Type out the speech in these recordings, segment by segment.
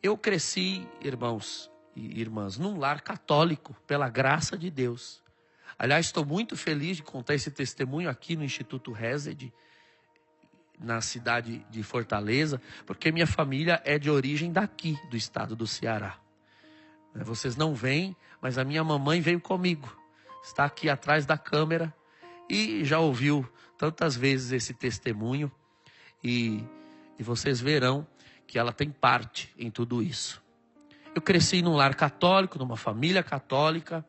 Eu cresci, irmãos e irmãs, num lar católico, pela graça de Deus. Aliás, estou muito feliz de contar esse testemunho aqui no Instituto Resed, na cidade de Fortaleza, porque minha família é de origem daqui, do estado do Ceará. Vocês não veem, mas a minha mamãe veio comigo. Está aqui atrás da câmera e já ouviu tantas vezes esse testemunho. E vocês verão que ela tem parte em tudo isso. Eu cresci num lar católico, numa família católica,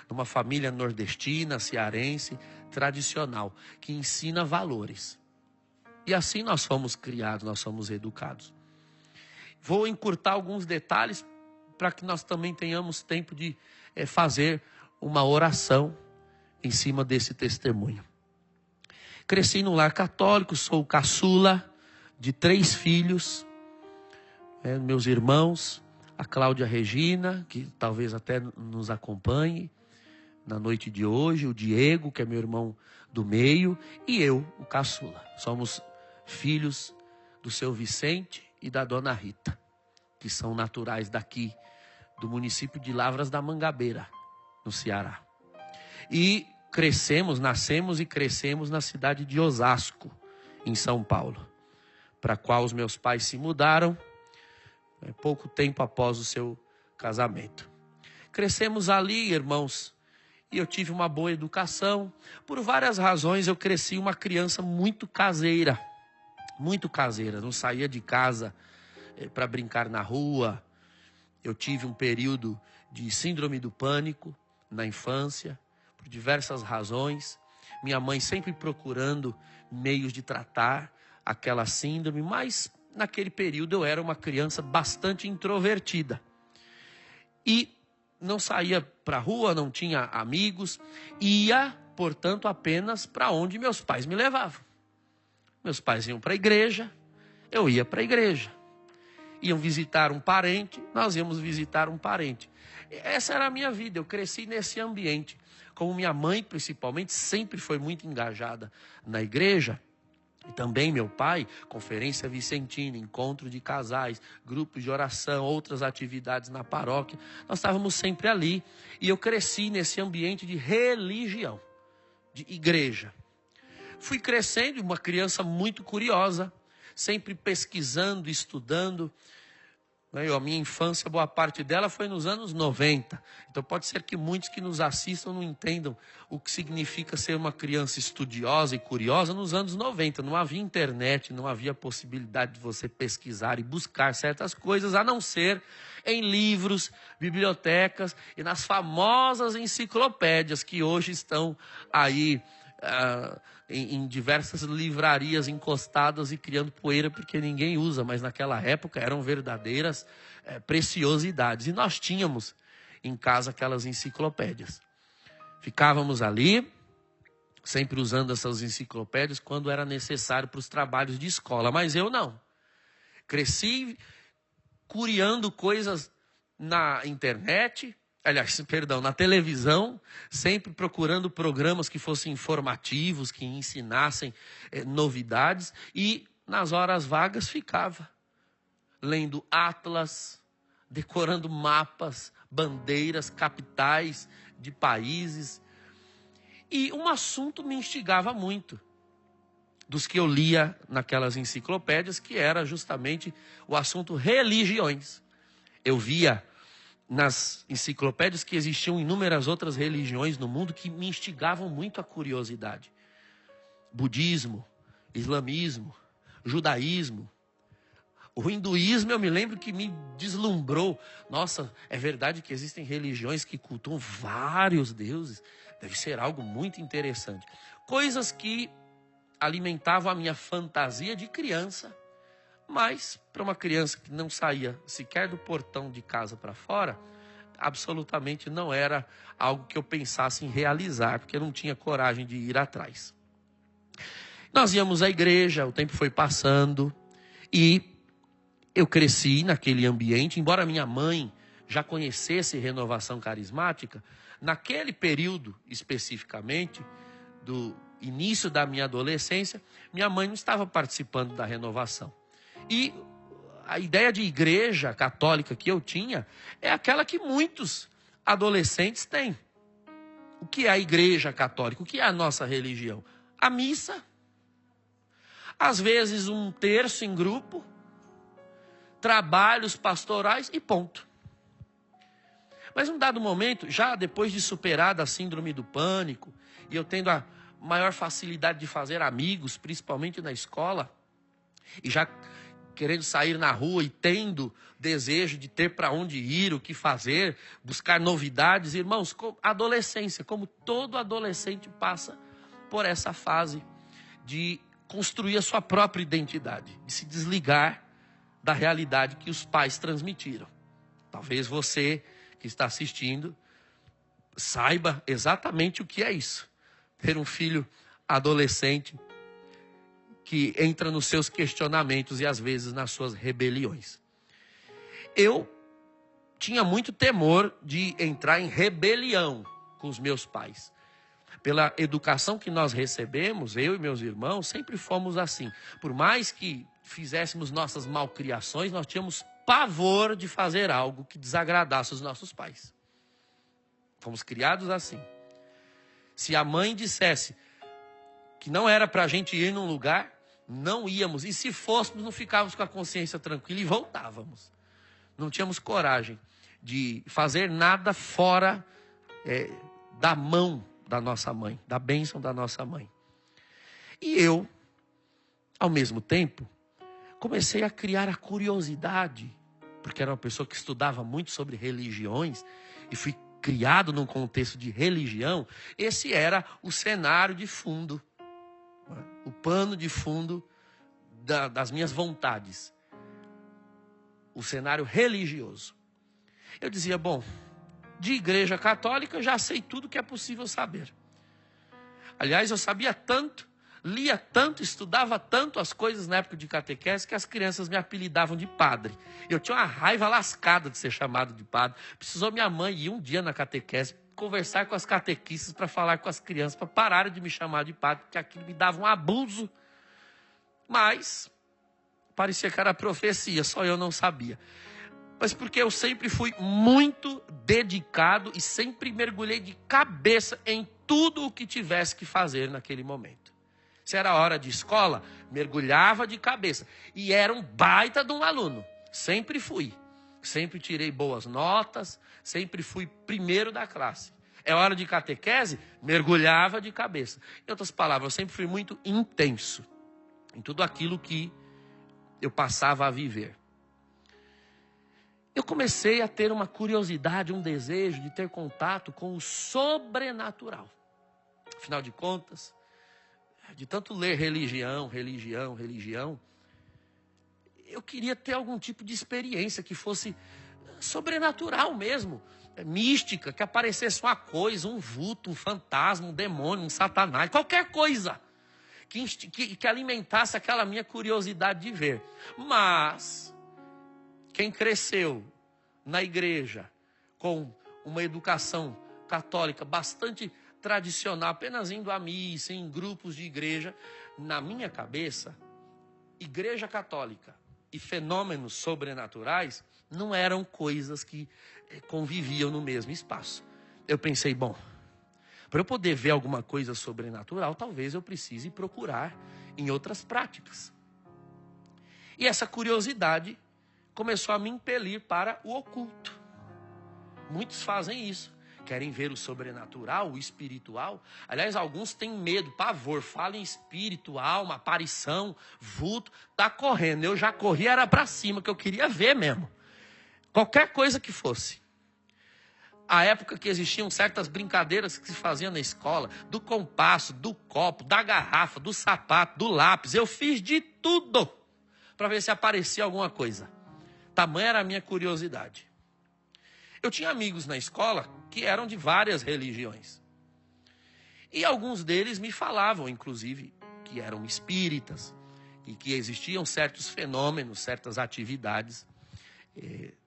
numa família nordestina, cearense, tradicional, que ensina valores. E assim nós fomos criados, nós somos educados. Vou encurtar alguns detalhes para que nós também tenhamos tempo de fazer uma oração em cima desse testemunho. Cresci num lar católico, sou caçula de 3 filhos. Meus irmãos, a Cláudia Regina, que talvez até nos acompanhe na noite de hoje, o Diego, que é meu irmão do meio, e eu, o caçula. Somos filhos do seu Vicente e da dona Rita, que são naturais daqui, do município de Lavras da Mangabeira, no Ceará. E nascemos e crescemos na cidade de Osasco, em São Paulo, para a qual os meus pais se mudaram pouco tempo após o seu casamento. Crescemos ali, irmãos, e eu tive uma boa educação. Por várias razões, eu cresci uma criança muito caseira. Não saía de casa para brincar na rua. Eu tive um período de síndrome do pânico na infância, por diversas razões. Minha mãe sempre procurando meios de tratar aquela síndrome, mas naquele período eu era uma criança bastante introvertida. E não saía para a rua, não tinha amigos, ia, portanto, apenas para onde meus pais me levavam. Meus pais iam para a igreja, eu ia para a igreja. Iam visitar um parente, nós íamos visitar um parente. Essa era a minha vida, eu cresci nesse ambiente. Como minha mãe, principalmente, sempre foi muito engajada na igreja, e também meu pai, conferência vicentina, encontro de casais, grupos de oração, outras atividades na paróquia. Nós estávamos sempre ali. E eu cresci nesse ambiente de religião, de igreja. Fui crescendo, uma criança muito curiosa, sempre pesquisando, estudando. A minha infância, boa parte dela foi nos anos 90. Então pode ser que muitos que nos assistam não entendam o que significa ser uma criança estudiosa e curiosa nos anos 90. Não havia internet, não havia possibilidade de você pesquisar e buscar certas coisas, a não ser em livros, bibliotecas e nas famosas enciclopédias que hoje estão aí em diversas livrarias encostadas e criando poeira porque ninguém usa, mas naquela época eram verdadeiras preciosidades. E nós tínhamos em casa aquelas enciclopédias. Ficávamos ali, sempre usando essas enciclopédias quando era necessário para os trabalhos de escola, mas eu não. Cresci curiando coisas na internet, na televisão, sempre procurando programas que fossem informativos, que ensinassem novidades, e nas horas vagas ficava lendo atlas, decorando mapas, bandeiras, capitais de países. E um assunto me instigava muito, dos que eu lia naquelas enciclopédias, que era justamente o assunto religiões. Eu via nas enciclopédias que existiam inúmeras outras religiões no mundo que me instigavam muito a curiosidade. Budismo, islamismo, judaísmo. O hinduísmo eu me lembro que me deslumbrou. Nossa, é verdade que existem religiões que cultuam vários deuses. Deve ser algo muito interessante. Coisas que alimentavam a minha fantasia de criança. Mas, para uma criança que não saía sequer do portão de casa para fora, absolutamente não era algo que eu pensasse em realizar, porque eu não tinha coragem de ir atrás. Nós íamos à igreja, o tempo foi passando, e eu cresci naquele ambiente, embora minha mãe já conhecesse renovação carismática, naquele período especificamente, do início da minha adolescência, minha mãe não estava participando da renovação. E a ideia de igreja católica que eu tinha é aquela que muitos adolescentes têm. O que é a igreja católica? O que é a nossa religião? A missa. Às vezes um terço em grupo, trabalhos pastorais e ponto. Mas num dado momento, já depois de superada a síndrome do pânico, e eu tendo a maior facilidade de fazer amigos, principalmente na escola, e já querendo sair na rua e tendo desejo de ter para onde ir, o que fazer, buscar novidades, irmãos, adolescência, como todo adolescente passa por essa fase de construir a sua própria identidade, de se desligar da realidade que os pais transmitiram. Talvez você que está assistindo saiba exatamente o que é isso. Ter um filho adolescente que entra nos seus questionamentos e às vezes nas suas rebeliões. Eu tinha muito temor de entrar em rebelião com os meus pais. Pela educação que nós recebemos, eu e meus irmãos, sempre fomos assim. Por mais que fizéssemos nossas malcriações, nós tínhamos pavor de fazer algo que desagradasse os nossos pais. Fomos criados assim. Se a mãe dissesse que não era para a gente ir num lugar, não íamos. E se fôssemos, não ficávamos com a consciência tranquila e voltávamos. Não tínhamos coragem de fazer nada fora da mão da nossa mãe, da bênção da nossa mãe. E eu, ao mesmo tempo, comecei a criar a curiosidade, porque era uma pessoa que estudava muito sobre religiões, e fui criado num contexto de religião. Esse era o cenário de fundo, o pano de fundo das minhas vontades. O cenário religioso. Eu dizia, bom, de igreja católica eu já sei tudo que é possível saber. Aliás, eu sabia tanto, lia tanto, estudava tanto as coisas na época de catequese que as crianças me apelidavam de padre. Eu tinha uma raiva lascada de ser chamado de padre. Precisou minha mãe ir um dia na catequese, conversar com as catequistas para falar com as crianças, para pararem de me chamar de padre, porque aquilo me dava um abuso. Mas parecia que era profecia, só eu não sabia. Mas porque eu sempre fui muito dedicado e sempre mergulhei de cabeça em tudo o que tivesse que fazer naquele momento. Se era hora de escola, mergulhava de cabeça. E era um baita de um aluno. Sempre fui. Sempre tirei boas notas, sempre fui primeiro da classe. É hora de catequese, mergulhava de cabeça. Em outras palavras, eu sempre fui muito intenso em tudo aquilo que eu passava a viver. Eu comecei a ter uma curiosidade, um desejo de ter contato com o sobrenatural. Afinal de contas, de tanto ler religião, eu queria ter algum tipo de experiência que fosse sobrenatural mesmo, mística, que aparecesse uma coisa, um vulto, um fantasma, um demônio, um satanás, qualquer coisa que alimentasse aquela minha curiosidade de ver. Mas quem cresceu na igreja com uma educação católica bastante tradicional, apenas indo à missa, em grupos de igreja, na minha cabeça, igreja católica e fenômenos sobrenaturais não eram coisas que conviviam no mesmo espaço. Eu pensei, bom, para eu poder ver alguma coisa sobrenatural, talvez eu precise procurar em outras práticas. E essa curiosidade começou a me impelir para o oculto. Muitos fazem isso. Querem ver o sobrenatural, o espiritual. Aliás, alguns têm medo, pavor. Falam em espírito, alma, aparição, vulto. Tá correndo. Eu já corri, era para cima, que eu queria ver mesmo. Qualquer coisa que fosse. A época que existiam certas brincadeiras que se faziam na escola, do compasso, do copo, da garrafa, do sapato, do lápis. Eu fiz de tudo para ver se aparecia alguma coisa. Tamanha era a minha curiosidade. Eu tinha amigos na escola que eram de várias religiões. E alguns deles me falavam, inclusive, que eram espíritas e que existiam certos fenômenos, certas atividades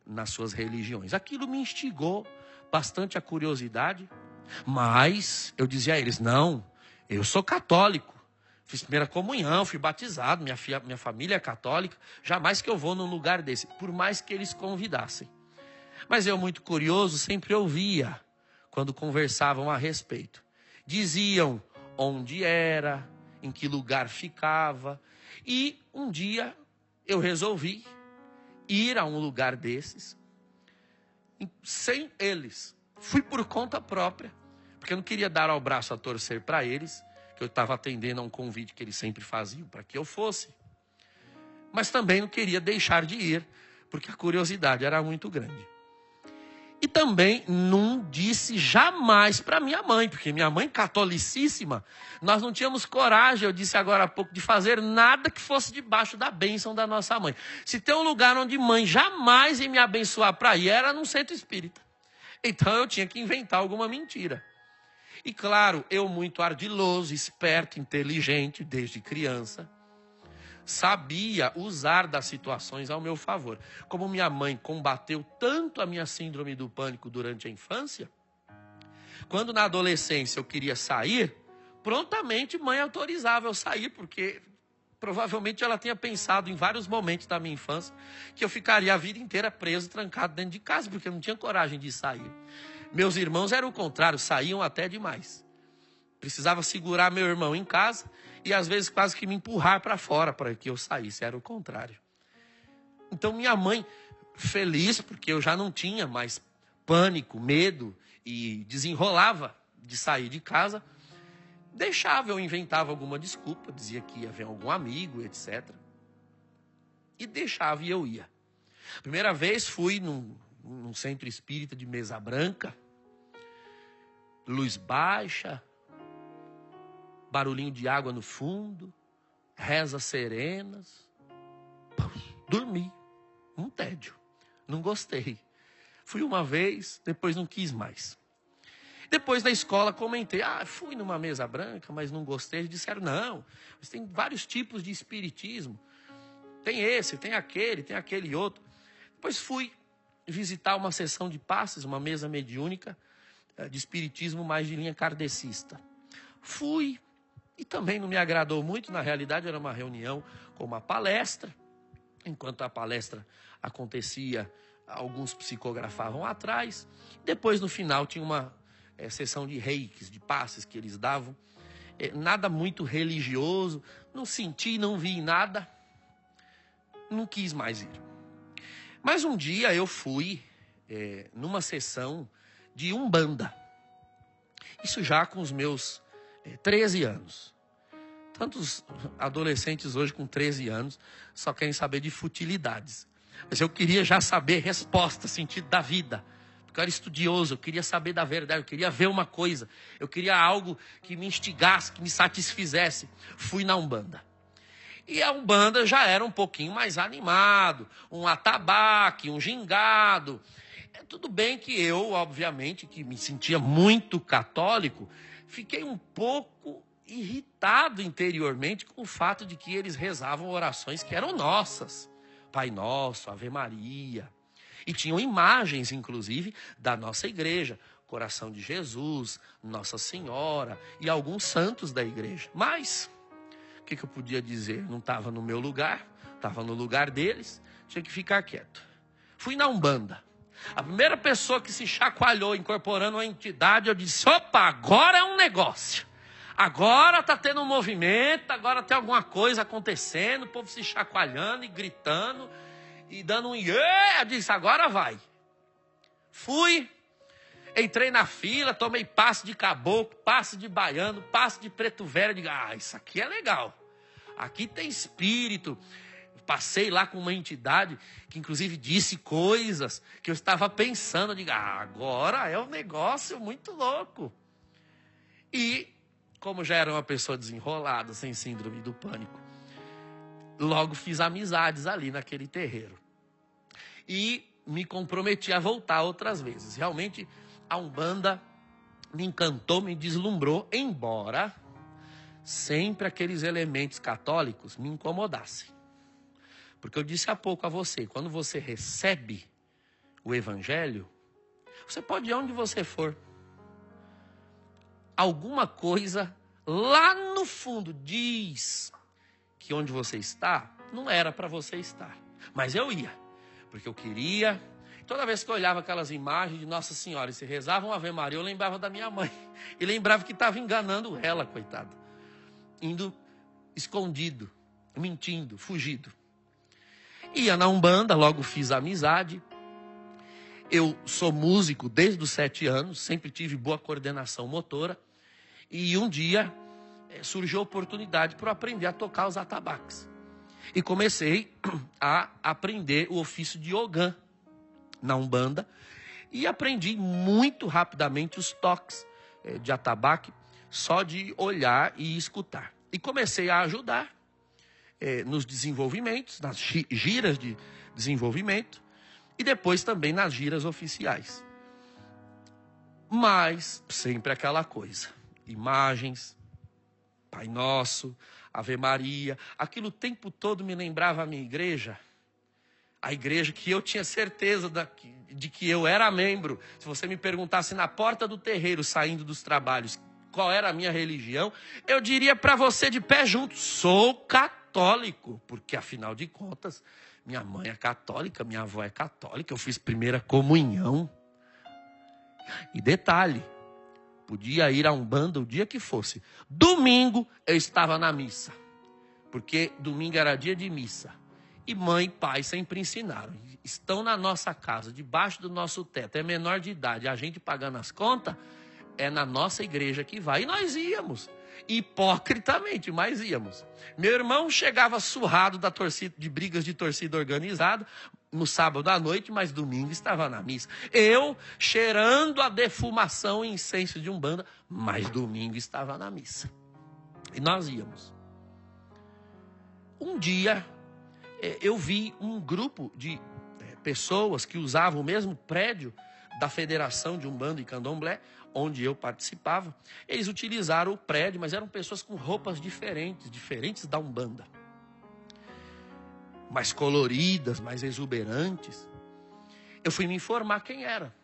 nas suas religiões. Aquilo me instigou bastante a curiosidade, mas eu dizia a eles, não, eu sou católico, Fiz primeira comunhão, fui batizado, minha família é católica. Jamais que eu vou num lugar desse, por mais que eles convidassem. Mas eu, muito curioso, sempre ouvia quando conversavam a respeito. Diziam onde era, em que lugar ficava. E um dia eu resolvi ir a um lugar desses, sem eles. Fui por conta própria, porque eu não queria dar ao braço a torcer para eles, que eu estava atendendo a um convite que eles sempre faziam para que eu fosse. Mas também não queria deixar de ir, porque a curiosidade era muito grande. E também não disse jamais para minha mãe, porque minha mãe catolicíssima, nós não tínhamos coragem, eu disse agora há pouco, de fazer nada que fosse debaixo da bênção da nossa mãe. Se tem um lugar onde mãe jamais ia me abençoar para ir, era num centro espírita. Então eu tinha que inventar alguma mentira. E claro, eu muito ardiloso, esperto, inteligente, desde criança, sabia usar das situações ao meu favor. Como minha mãe combateu tanto a minha síndrome do pânico durante a infância, quando na adolescência eu queria sair, prontamente mãe autorizava eu sair, porque provavelmente ela tinha pensado em vários momentos da minha infância que eu ficaria a vida inteira preso, trancado dentro de casa, porque eu não tinha coragem de sair. Meus irmãos eram o contrário, saíam até demais. Precisava segurar meu irmão em casa e às vezes quase que me empurrar para fora para que eu saísse, era o contrário. Então minha mãe, feliz porque eu já não tinha mais pânico, medo e desenrolava de sair de casa, deixava, eu inventava alguma desculpa, dizia que ia ver algum amigo, etc. E deixava e eu ia. Primeira vez fui num centro espírita de mesa branca, luz baixa, barulhinho de água no fundo, rezas serenas. Dormi, um tédio, não gostei. Fui uma vez, depois não quis mais. Depois da escola comentei, fui numa mesa branca, mas não gostei. Eles disseram, não, mas tem vários tipos de espiritismo. Tem esse, tem aquele outro. Depois fui visitar uma sessão de passes, uma mesa mediúnica de espiritismo mais de linha kardecista. Fui, e também não me agradou muito, na realidade era uma reunião com uma palestra. Enquanto a palestra acontecia, alguns psicografavam atrás. Depois, no final, tinha uma sessão de reikis, de passes que eles davam. Nada muito religioso, não senti, não vi nada. Não quis mais ir. Mas um dia eu fui numa sessão de Umbanda. Isso já com os meus 13 anos. Tantos adolescentes hoje com 13 anos só querem saber de futilidades. Mas eu queria já saber resposta, sentido da vida. Porque eu era estudioso, eu queria saber da verdade, eu queria ver uma coisa. Eu queria algo que me instigasse, que me satisfizesse. Fui na Umbanda. E a Umbanda já era um pouquinho mais animado, um atabaque, um gingado. Tudo bem que eu, obviamente, que me sentia muito católico, fiquei um pouco irritado interiormente com o fato de que eles rezavam orações que eram nossas. Pai Nosso, Ave Maria. E tinham imagens, inclusive, da nossa igreja. Coração de Jesus, Nossa Senhora e alguns santos da igreja. Mas o que eu podia dizer? Não estava no meu lugar, estava no lugar deles, tinha que ficar quieto. Fui na Umbanda. A primeira pessoa que se chacoalhou incorporando uma entidade, eu disse, opa, agora é um negócio. Agora está tendo um movimento, agora tem alguma coisa acontecendo, o povo se chacoalhando e gritando e dando um iê, eu disse, agora vai. Fui, entrei na fila, tomei passe de caboclo, passe de baiano, passe de preto velho, digo, isso aqui é legal. Aqui tem espírito. Passei lá com uma entidade que inclusive disse coisas que eu estava pensando, digo, agora é um negócio muito louco. E como já era uma pessoa desenrolada, sem síndrome do pânico, logo fiz amizades ali naquele terreiro. E me comprometi a voltar outras vezes. Realmente a Umbanda me encantou, me deslumbrou, embora sempre aqueles elementos católicos me incomodassem. Porque eu disse há pouco a você, quando você recebe o evangelho, você pode ir onde você for. Alguma coisa lá no fundo diz que onde você está, não era para você estar. Mas eu ia, porque eu queria. Toda vez que eu olhava aquelas imagens de Nossa Senhora e se rezavam Ave Maria, eu lembrava da minha mãe. E lembrava que estava enganando ela, coitada. Indo escondido, mentindo, fugido. Ia na Umbanda, logo fiz amizade. Eu sou músico desde os 7 anos, sempre tive boa coordenação motora. E um dia surgiu a oportunidade para eu aprender a tocar os atabaques. E comecei a aprender o ofício de ogã na Umbanda. E aprendi muito rapidamente os toques de atabaque, só de olhar e escutar. E comecei a ajudar nos desenvolvimentos, nas giras de desenvolvimento. E depois também nas giras oficiais. Mas sempre aquela coisa. Imagens, Pai Nosso, Ave Maria. Aquilo o tempo todo me lembrava a minha igreja. A igreja que eu tinha certeza de que eu era membro. Se você me perguntasse na porta do terreiro, saindo dos trabalhos, qual era a minha religião, eu diria para você de pé junto, sou católico. Porque afinal de contas, minha mãe é católica, minha avó é católica, eu fiz primeira comunhão. E detalhe, podia ir a Umbanda o dia que fosse. Domingo eu estava na missa, porque domingo era dia de missa. E mãe e pai sempre ensinaram, estão na nossa casa, debaixo do nosso teto, é menor de idade, a gente pagando as contas, é na nossa igreja que vai. E nós íamos. Hipocritamente, mas íamos. Meu irmão chegava surrado de brigas de torcida organizada no sábado à noite, mas domingo estava na missa. Eu cheirando a defumação e incenso de Umbanda, mas domingo estava na missa. E nós íamos. Um dia eu vi um grupo de pessoas que usavam o mesmo prédio da Federação de Umbanda e Candomblé, onde eu participava. Eles utilizaram o prédio, mas eram pessoas com roupas diferentes da Umbanda. Mais coloridas, mais exuberantes. Eu fui me informar quem era.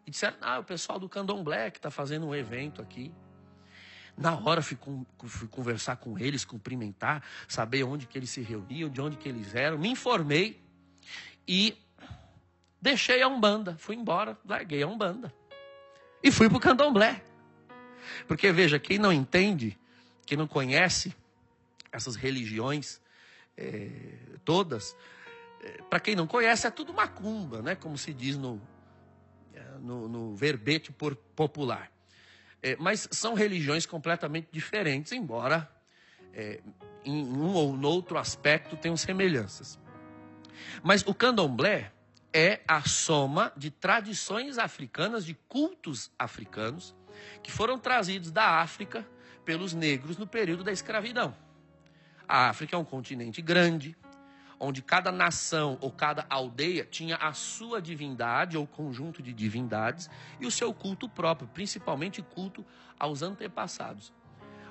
E disseram, o pessoal do Candomblé que está fazendo um evento aqui. Na hora fui conversar com eles, cumprimentar, saber onde que eles se reuniam, de onde que eles eram. Me informei e deixei a Umbanda. Fui embora, larguei a Umbanda. E fui para o Candomblé. Porque, veja, quem não entende, quem não conhece essas religiões todas, para quem não conhece, é tudo macumba, né? Como se diz no verbete popular. Mas são religiões completamente diferentes, embora em um ou no outro aspecto tenham semelhanças. Mas o Candomblé é a soma de tradições africanas, de cultos africanos, que foram trazidos da África pelos negros no período da escravidão. A África é um continente grande, onde cada nação ou cada aldeia tinha a sua divindade ou conjunto de divindades e o seu culto próprio, principalmente culto aos antepassados.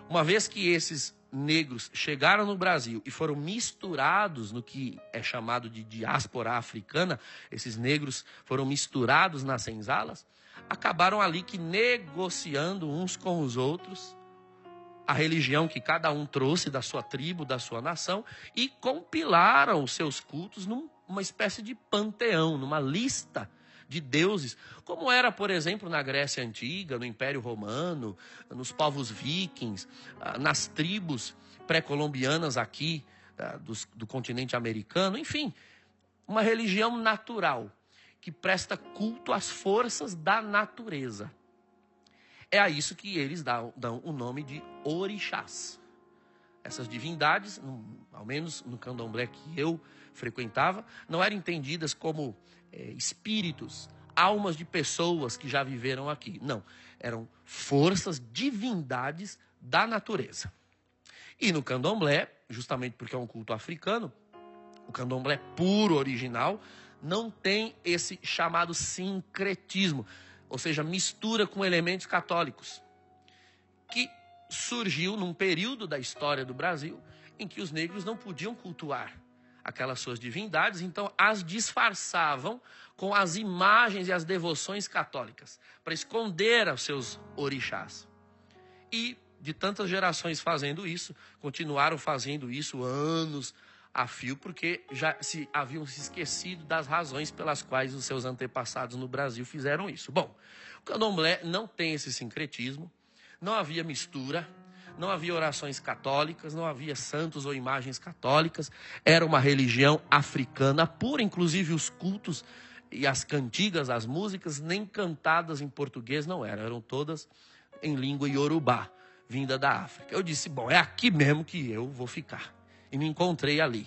Uma vez que esses negros chegaram no Brasil e foram misturados no que é chamado de diáspora africana, esses negros foram misturados nas senzalas, acabaram ali que negociando uns com os outros a religião que cada um trouxe da sua tribo, da sua nação, e compilaram os seus cultos numa espécie de panteão, numa lista de deuses, como era, por exemplo, na Grécia Antiga, no Império Romano, nos povos vikings, nas tribos pré-colombianas aqui do continente americano, enfim, uma religião natural que presta culto às forças da natureza. É a isso que eles dão o nome de orixás. Essas divindades, ao menos no candomblé que eu frequentava, não eram entendidas como espíritos, almas de pessoas que já viveram aqui. Não, eram forças, divindades da natureza. E no candomblé, justamente porque é um culto africano, o candomblé puro, original, não tem esse chamado sincretismo, ou seja, mistura com elementos católicos, que surgiu num período da história do Brasil em que os negros não podiam cultuar aquelas suas divindades, então as disfarçavam com as imagens e as devoções católicas, para esconder os seus orixás. E de tantas gerações fazendo isso, continuaram fazendo isso anos a fio, porque já haviam se esquecido das razões pelas quais os seus antepassados no Brasil fizeram isso. Bom, o candomblé não tem esse sincretismo, não havia mistura, não havia orações católicas, não havia santos ou imagens católicas, era uma religião africana pura, inclusive os cultos e as cantigas, as músicas, nem cantadas em português não eram todas em língua iorubá, vinda da África. Eu disse, bom, é aqui mesmo que eu vou ficar. E me encontrei ali.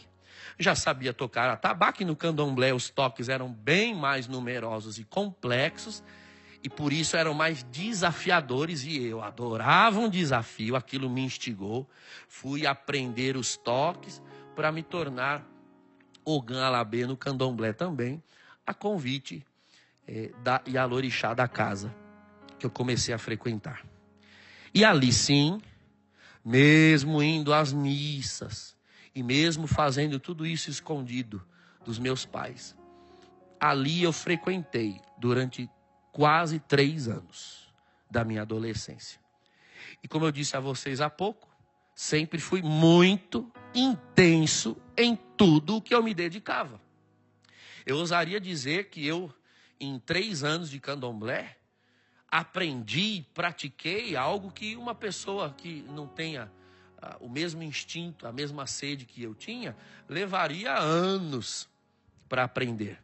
Já sabia tocar atabaque, no candomblé os toques eram bem mais numerosos e complexos, e por isso eram mais desafiadores, e eu adorava um desafio, aquilo me instigou. Fui aprender os toques para me tornar Ogã Alabê no candomblé também, a convite da Yalorixá da casa, que eu comecei a frequentar. E ali sim, mesmo indo às missas, e mesmo fazendo tudo isso escondido dos meus pais, ali eu frequentei durante quase 3 anos da minha adolescência. E como eu disse a vocês há pouco, sempre fui muito intenso em tudo o que eu me dedicava. Eu ousaria dizer que eu, em 3 anos de candomblé, aprendi, pratiquei algo que uma pessoa que não tenha o mesmo instinto, a mesma sede que eu tinha, levaria anos para aprender.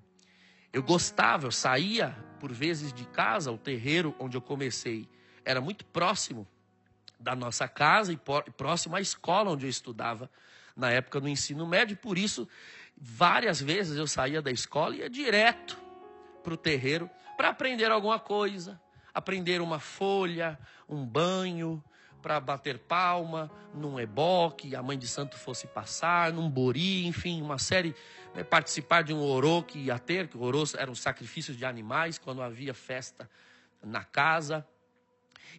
Eu gostava, eu saía por vezes de casa, o terreiro onde eu comecei era muito próximo da nossa casa e próximo à escola onde eu estudava na época do ensino médio, por isso várias vezes eu saía da escola e ia direto para o terreiro para aprender alguma coisa, aprender uma folha, um banho, para bater palma, num eboque, a mãe de santo fosse passar, num bori, enfim, uma série, participar de um orô que ia ter, que orô eram sacrifícios de animais, quando havia festa na casa.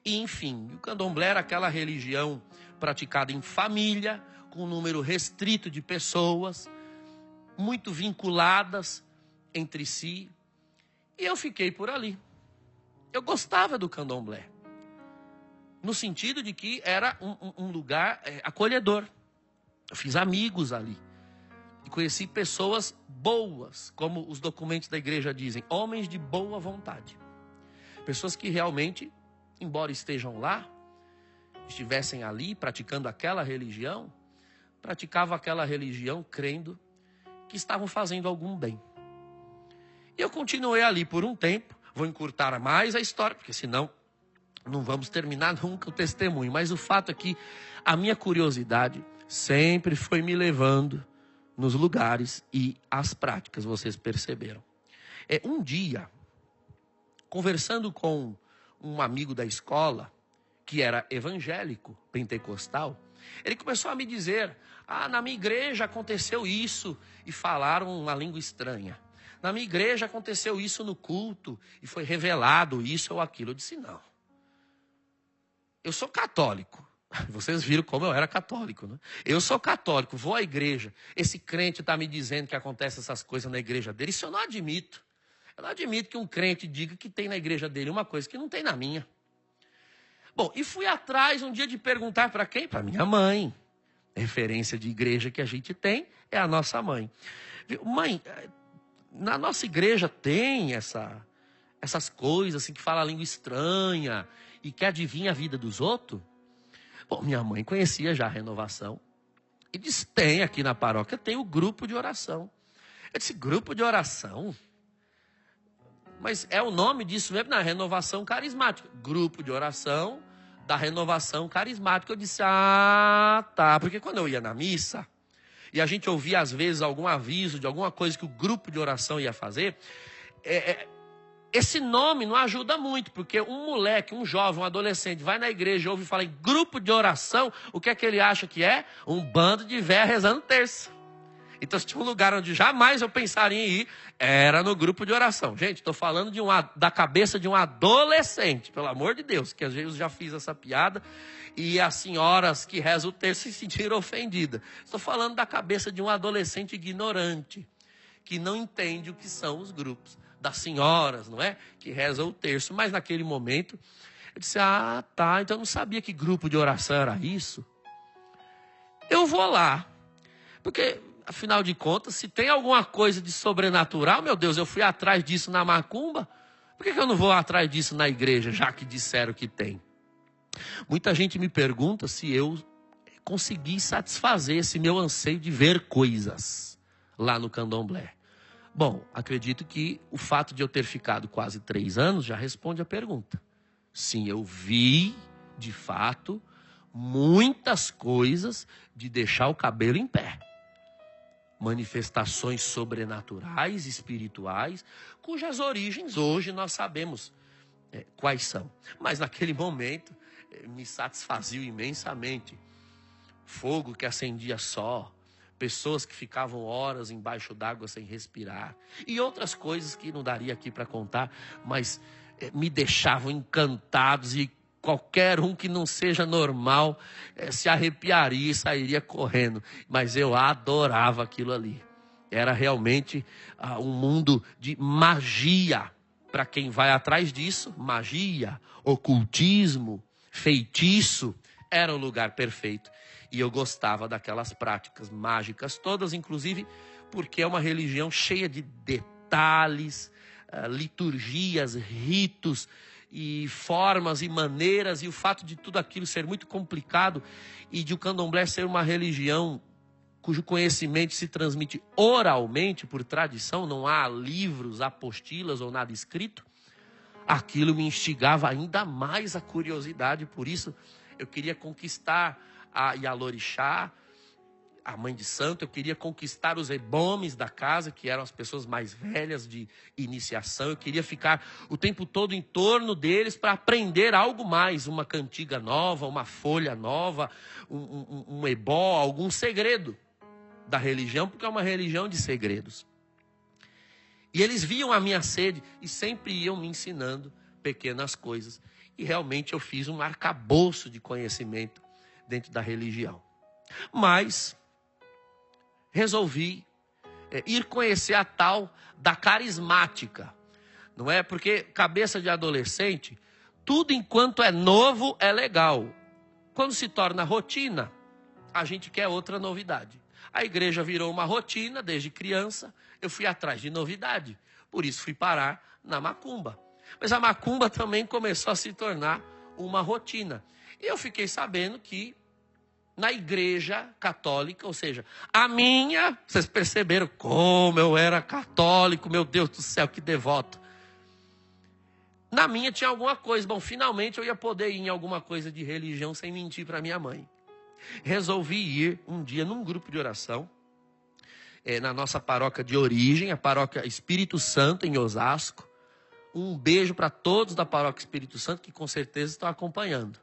E, enfim, o candomblé era aquela religião praticada em família, com um número restrito de pessoas, muito vinculadas entre si. E eu fiquei por ali. Eu gostava do candomblé, no sentido de que era um lugar acolhedor. Eu fiz amigos ali. E conheci pessoas boas, como os documentos da igreja dizem, homens de boa vontade. Pessoas que realmente, embora estejam lá, estivessem ali praticando aquela religião, praticavam aquela religião crendo que estavam fazendo algum bem. E eu continuei ali por um tempo. Vou encurtar mais a história, porque senão não vamos terminar nunca o testemunho. Mas o fato é que a minha curiosidade sempre foi me levando nos lugares e às práticas, vocês perceberam. Um dia, conversando com um amigo da escola, que era evangélico, pentecostal, ele começou a me dizer, na minha igreja aconteceu isso, e falaram uma língua estranha. Na minha igreja aconteceu isso no culto, e foi revelado isso ou aquilo. Eu disse, não. Eu sou católico. Vocês viram como eu era católico, né? Eu sou católico, vou à igreja. Esse crente está me dizendo que acontecem essas coisas na igreja dele. Isso eu não admito. Eu não admito que um crente diga que tem na igreja dele uma coisa que não tem na minha. Bom, e fui atrás um dia de perguntar para quem? Para minha mãe. Referência de igreja que a gente tem é a nossa mãe. Mãe, na nossa igreja tem essas coisas assim, que fala a língua estranha e que adivinha a vida dos outros? Bom, minha mãe conhecia já a renovação e disse, tem aqui na paróquia, tem o grupo de oração. Eu disse, grupo de oração? Mas é o nome disso mesmo, na renovação carismática. Grupo de oração da renovação carismática. Eu disse, tá, porque quando eu ia na missa, e a gente ouvia às vezes algum aviso de alguma coisa que o grupo de oração ia fazer, esse nome não ajuda muito, porque um moleque, um jovem, um adolescente vai na igreja e ouve falar em grupo de oração, o que é que ele acha que é? Um bando de véia rezando terça. Então, se tinha um lugar onde jamais eu pensaria em ir, era no grupo de oração. Gente, estou falando da cabeça de um adolescente, pelo amor de Deus, que às vezes eu já fiz essa piada, e as senhoras que rezam o terço se sentiram ofendidas. Estou falando da cabeça de um adolescente ignorante, que não entende o que são os grupos. Das senhoras, não é? Que rezam o terço, mas naquele momento Eu disse, ah, tá, então eu não sabia que grupo de oração era isso. Eu vou lá, porque, afinal de contas, se tem alguma coisa de sobrenatural, meu Deus, eu fui atrás disso na macumba, por que eu não vou atrás disso na igreja, já que disseram que tem? Muita gente me pergunta se eu consegui satisfazer esse meu anseio de ver coisas lá no candomblé. Bom, acredito que o fato de eu ter ficado quase 3 anos já responde a pergunta. Sim, eu vi, de fato, muitas coisas de deixar o cabelo em pé. Manifestações sobrenaturais, espirituais, cujas origens hoje nós sabemos quais são. Mas naquele momento me satisfazia imensamente. Fogo que acendia só, pessoas que ficavam horas embaixo d'água sem respirar, e outras coisas que não daria aqui para contar, mas me deixavam encantados, e qualquer um que não seja normal se arrepiaria e sairia correndo. Mas eu adorava aquilo ali. Era realmente um mundo de magia. Para quem vai atrás disso, magia, ocultismo, feitiço, era o lugar perfeito. E eu gostava daquelas práticas mágicas todas, inclusive porque é uma religião cheia de detalhes, liturgias, ritos e formas e maneiras, e o fato de tudo aquilo ser muito complicado e de o candomblé ser uma religião cujo conhecimento se transmite oralmente, por tradição, não há livros, apostilas ou nada escrito, aquilo me instigava ainda mais a curiosidade. Por isso eu queria conquistar a Yalorixá, a mãe de santo, eu queria conquistar os ebomes da casa, que eram as pessoas mais velhas de iniciação. Eu queria ficar o tempo todo em torno deles para aprender algo mais, uma cantiga nova, uma folha nova, um ebó, algum segredo da religião, porque é uma religião de segredos. E eles viam a minha sede e sempre iam me ensinando pequenas coisas. E realmente eu fiz um arcabouço de conhecimento dentro da religião. Mas resolvi ir conhecer a tal da carismática. Não é? Porque cabeça de adolescente, tudo enquanto é novo é legal. Quando se torna rotina, a gente quer outra novidade. A igreja virou uma rotina desde criança, eu fui atrás de novidade. Por isso fui parar na macumba. Mas a macumba também começou a se tornar uma rotina. E eu fiquei sabendo que na igreja católica, ou seja, a minha, vocês perceberam como eu era católico, meu Deus do céu, que devoto. Na minha tinha alguma coisa. Bom, finalmente eu ia poder ir em alguma coisa de religião sem mentir para minha mãe. Resolvi ir um dia num grupo de oração, na nossa paróquia de origem, a paróquia Espírito Santo, em Osasco. Um beijo para todos da paróquia Espírito Santo, que com certeza estão acompanhando.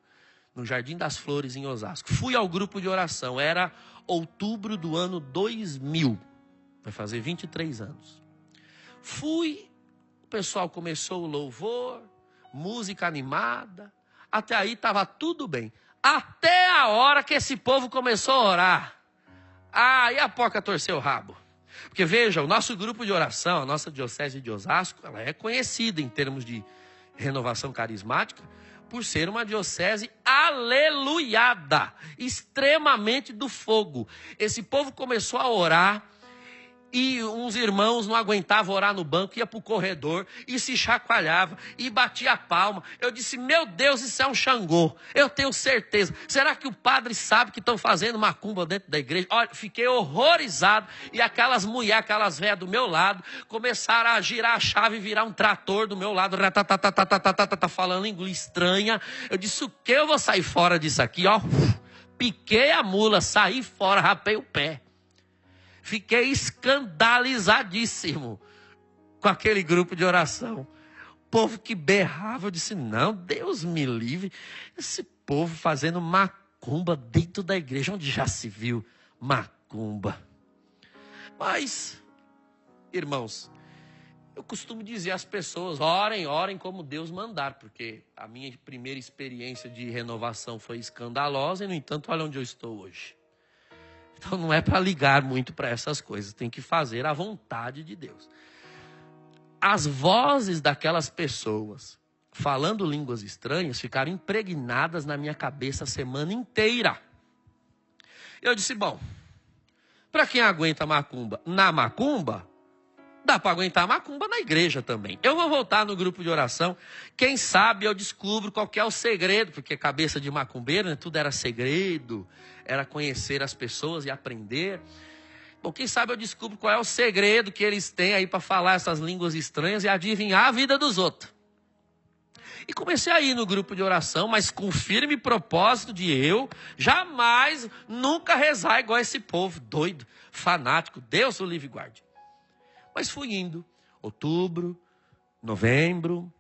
No Jardim das Flores, em Osasco. Fui ao grupo de oração, era outubro do ano 2000, vai fazer 23 anos. Fui, o pessoal começou o louvor, música animada, até aí estava tudo bem. Até a hora que esse povo começou a orar. Aí a porca torceu o rabo. Porque veja, o nosso grupo de oração, a nossa diocese de Osasco, ela é conhecida em termos de renovação carismática, por ser uma diocese aleluiada, extremamente do fogo. Esse povo começou a orar e uns irmãos não aguentavam orar no banco, ia para o corredor e se chacoalhava e batia a palma. Eu disse, meu Deus, isso é um Xangô, eu tenho certeza. Será que o padre sabe que estão fazendo macumba dentro da igreja? Olha, fiquei horrorizado. E aquelas mulheres, aquelas velhas do meu lado, começaram a girar a chave e virar um trator do meu lado, falando inglês estranha. Eu disse, o que? Eu vou sair fora disso aqui, ó. Piquei a mula, saí fora, rapei o pé. Fiquei escandalizadíssimo com aquele grupo de oração. O povo que berrava, eu disse, não, Deus me livre. Esse povo fazendo macumba dentro da igreja, onde já se viu macumba. Mas, irmãos, eu costumo dizer às pessoas, orem, orem como Deus mandar, porque a minha primeira experiência de renovação foi escandalosa e, no entanto, olha onde eu estou hoje. Então não é para ligar muito para essas coisas, tem que fazer a vontade de Deus. As vozes daquelas pessoas falando línguas estranhas, ficaram impregnadas na minha cabeça a semana inteira. Eu disse, bom, para quem aguenta macumba na macumba, dá para aguentar macumba na igreja também. Eu vou voltar no grupo de oração. Quem sabe eu descubro qual que é o segredo, porque cabeça de macumbeiro, né, tudo era segredo, era conhecer as pessoas e aprender. Bom, quem sabe eu descubro qual é o segredo que eles têm aí para falar essas línguas estranhas e adivinhar a vida dos outros. E comecei a ir no grupo de oração, mas com firme propósito de eu jamais, nunca rezar igual esse povo doido, fanático. Deus o livre e guarde. Mas fui indo. Outubro, novembro,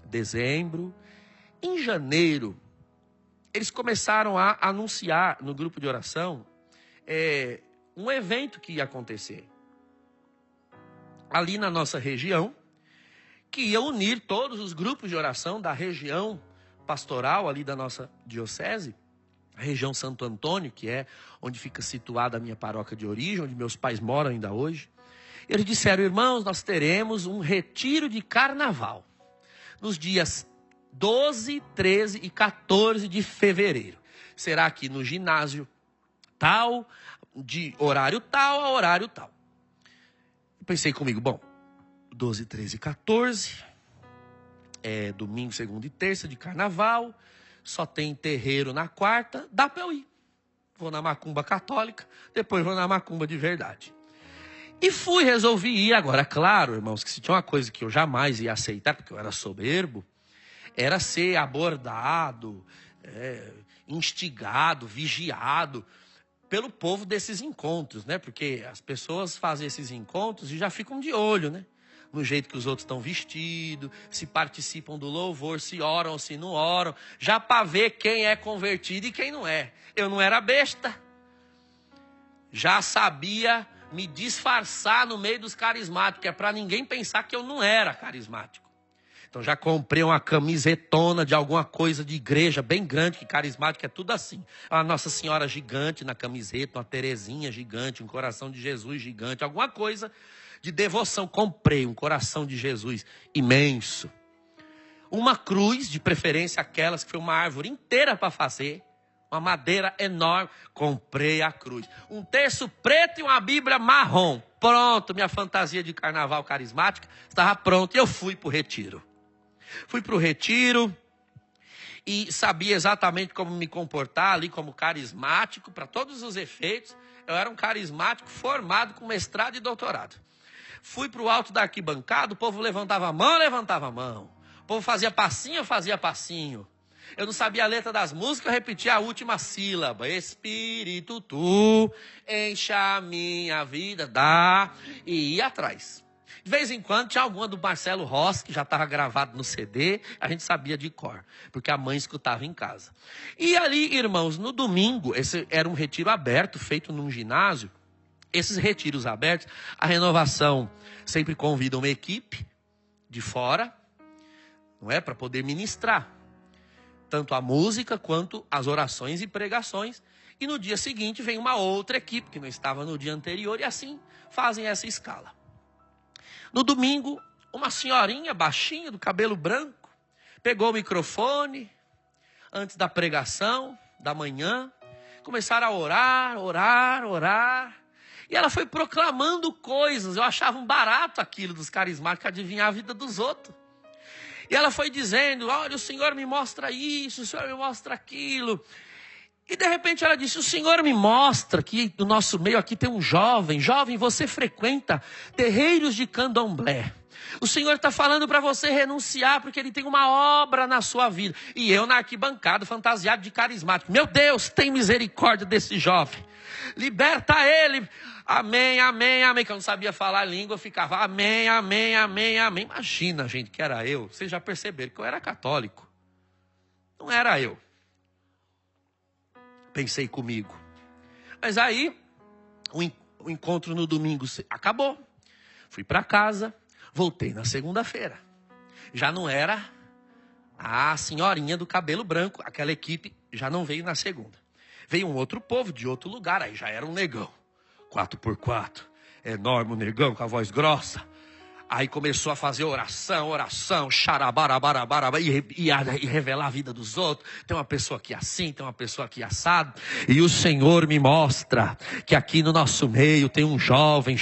dezembro. Em janeiro, eles começaram a anunciar no grupo de oração um evento que ia acontecer ali na nossa região, que ia unir todos os grupos de oração da região pastoral ali da nossa diocese, a região Santo Antônio, que é onde fica situada a minha paróquia de origem, onde meus pais moram ainda hoje. Eles disseram, irmãos, nós teremos um retiro de carnaval nos dias 12, 13 e 14 de fevereiro. Será aqui no ginásio tal, de horário tal a horário tal. Pensei comigo, bom, 12, 13 e 14, domingo, segunda e terça de carnaval, só tem terreiro na quarta, dá para eu ir. Vou na macumba católica, depois vou na macumba de verdade. E resolvi ir. Agora, claro, irmãos, que se tinha uma coisa que eu jamais ia aceitar, porque eu era soberbo, era ser abordado, instigado, vigiado pelo povo desses encontros, né? Porque as pessoas fazem esses encontros e já ficam de olho, né? No jeito que os outros estão vestidos, se participam do louvor, se oram ou se não oram, já para ver quem é convertido e quem não é. Eu não era besta, já sabia me disfarçar no meio dos carismáticos, é para ninguém pensar que eu não era carismático. Então já comprei uma camisetona de alguma coisa de igreja bem grande, que carismático é tudo assim. Uma Nossa Senhora gigante na camiseta, uma Terezinha gigante, um coração de Jesus gigante, alguma coisa de devoção. Comprei um coração de Jesus imenso. Uma cruz, de preferência aquelas que foi uma árvore inteira para fazer. Uma madeira enorme. Comprei a cruz. Um terço preto e uma Bíblia marrom. Pronto, minha fantasia de carnaval carismática estava pronta e eu fui para o retiro. Fui para o retiro e sabia exatamente como me comportar ali como carismático, para todos os efeitos. Eu era um carismático formado com mestrado e doutorado. Fui para o alto da arquibancada, o povo levantava a mão. O povo fazia passinho, eu fazia passinho. Eu não sabia a letra das músicas, eu repetia a última sílaba. Espírito, tu encha a minha vida, dá, e ia atrás. De vez em quando tinha alguma do Marcelo Rossi, que já estava gravado no CD, a gente sabia de cor, porque a mãe escutava em casa. E ali, irmãos, no domingo, esse era um retiro aberto, feito num ginásio. Esses retiros abertos, a renovação sempre convida uma equipe de fora, não é, para poder ministrar tanto a música quanto as orações e pregações. E no dia seguinte vem uma outra equipe que não estava no dia anterior e assim fazem essa escala. No domingo, uma senhorinha baixinha, do cabelo branco, pegou o microfone antes da pregação da manhã, começaram a orar. E ela foi proclamando coisas. Eu achava um barato aquilo dos carismáticos, adivinhar a vida dos outros. E ela foi dizendo, olha, o Senhor me mostra isso, o Senhor me mostra aquilo. E de repente ela disse, o Senhor me mostra que no nosso meio aqui tem um jovem. Jovem, você frequenta terreiros de candomblé. O Senhor está falando para você renunciar, porque Ele tem uma obra na sua vida. E eu na arquibancada, fantasiado de carismático. Meu Deus, tem misericórdia desse jovem. Liberta ele. Amém, amém, amém. Que eu não sabia falar a língua, eu ficava amém, amém, amém, amém. Imagina, gente, que era eu. Vocês já perceberam que eu era católico. Não era eu. Pensei comigo. Mas aí, o encontro no domingo acabou. Fui para casa, voltei na segunda-feira. Já não era a senhorinha do cabelo branco. Aquela equipe já não veio na segunda. Veio um outro povo de outro lugar, aí já era um negão. 4x4, enorme o negão com a voz grossa. Aí começou a fazer oração, xarabarabarabara, e revelar a vida dos outros. Tem uma pessoa aqui assim, tem uma pessoa aqui assado. E o Senhor me mostra que aqui no nosso meio tem um jovem,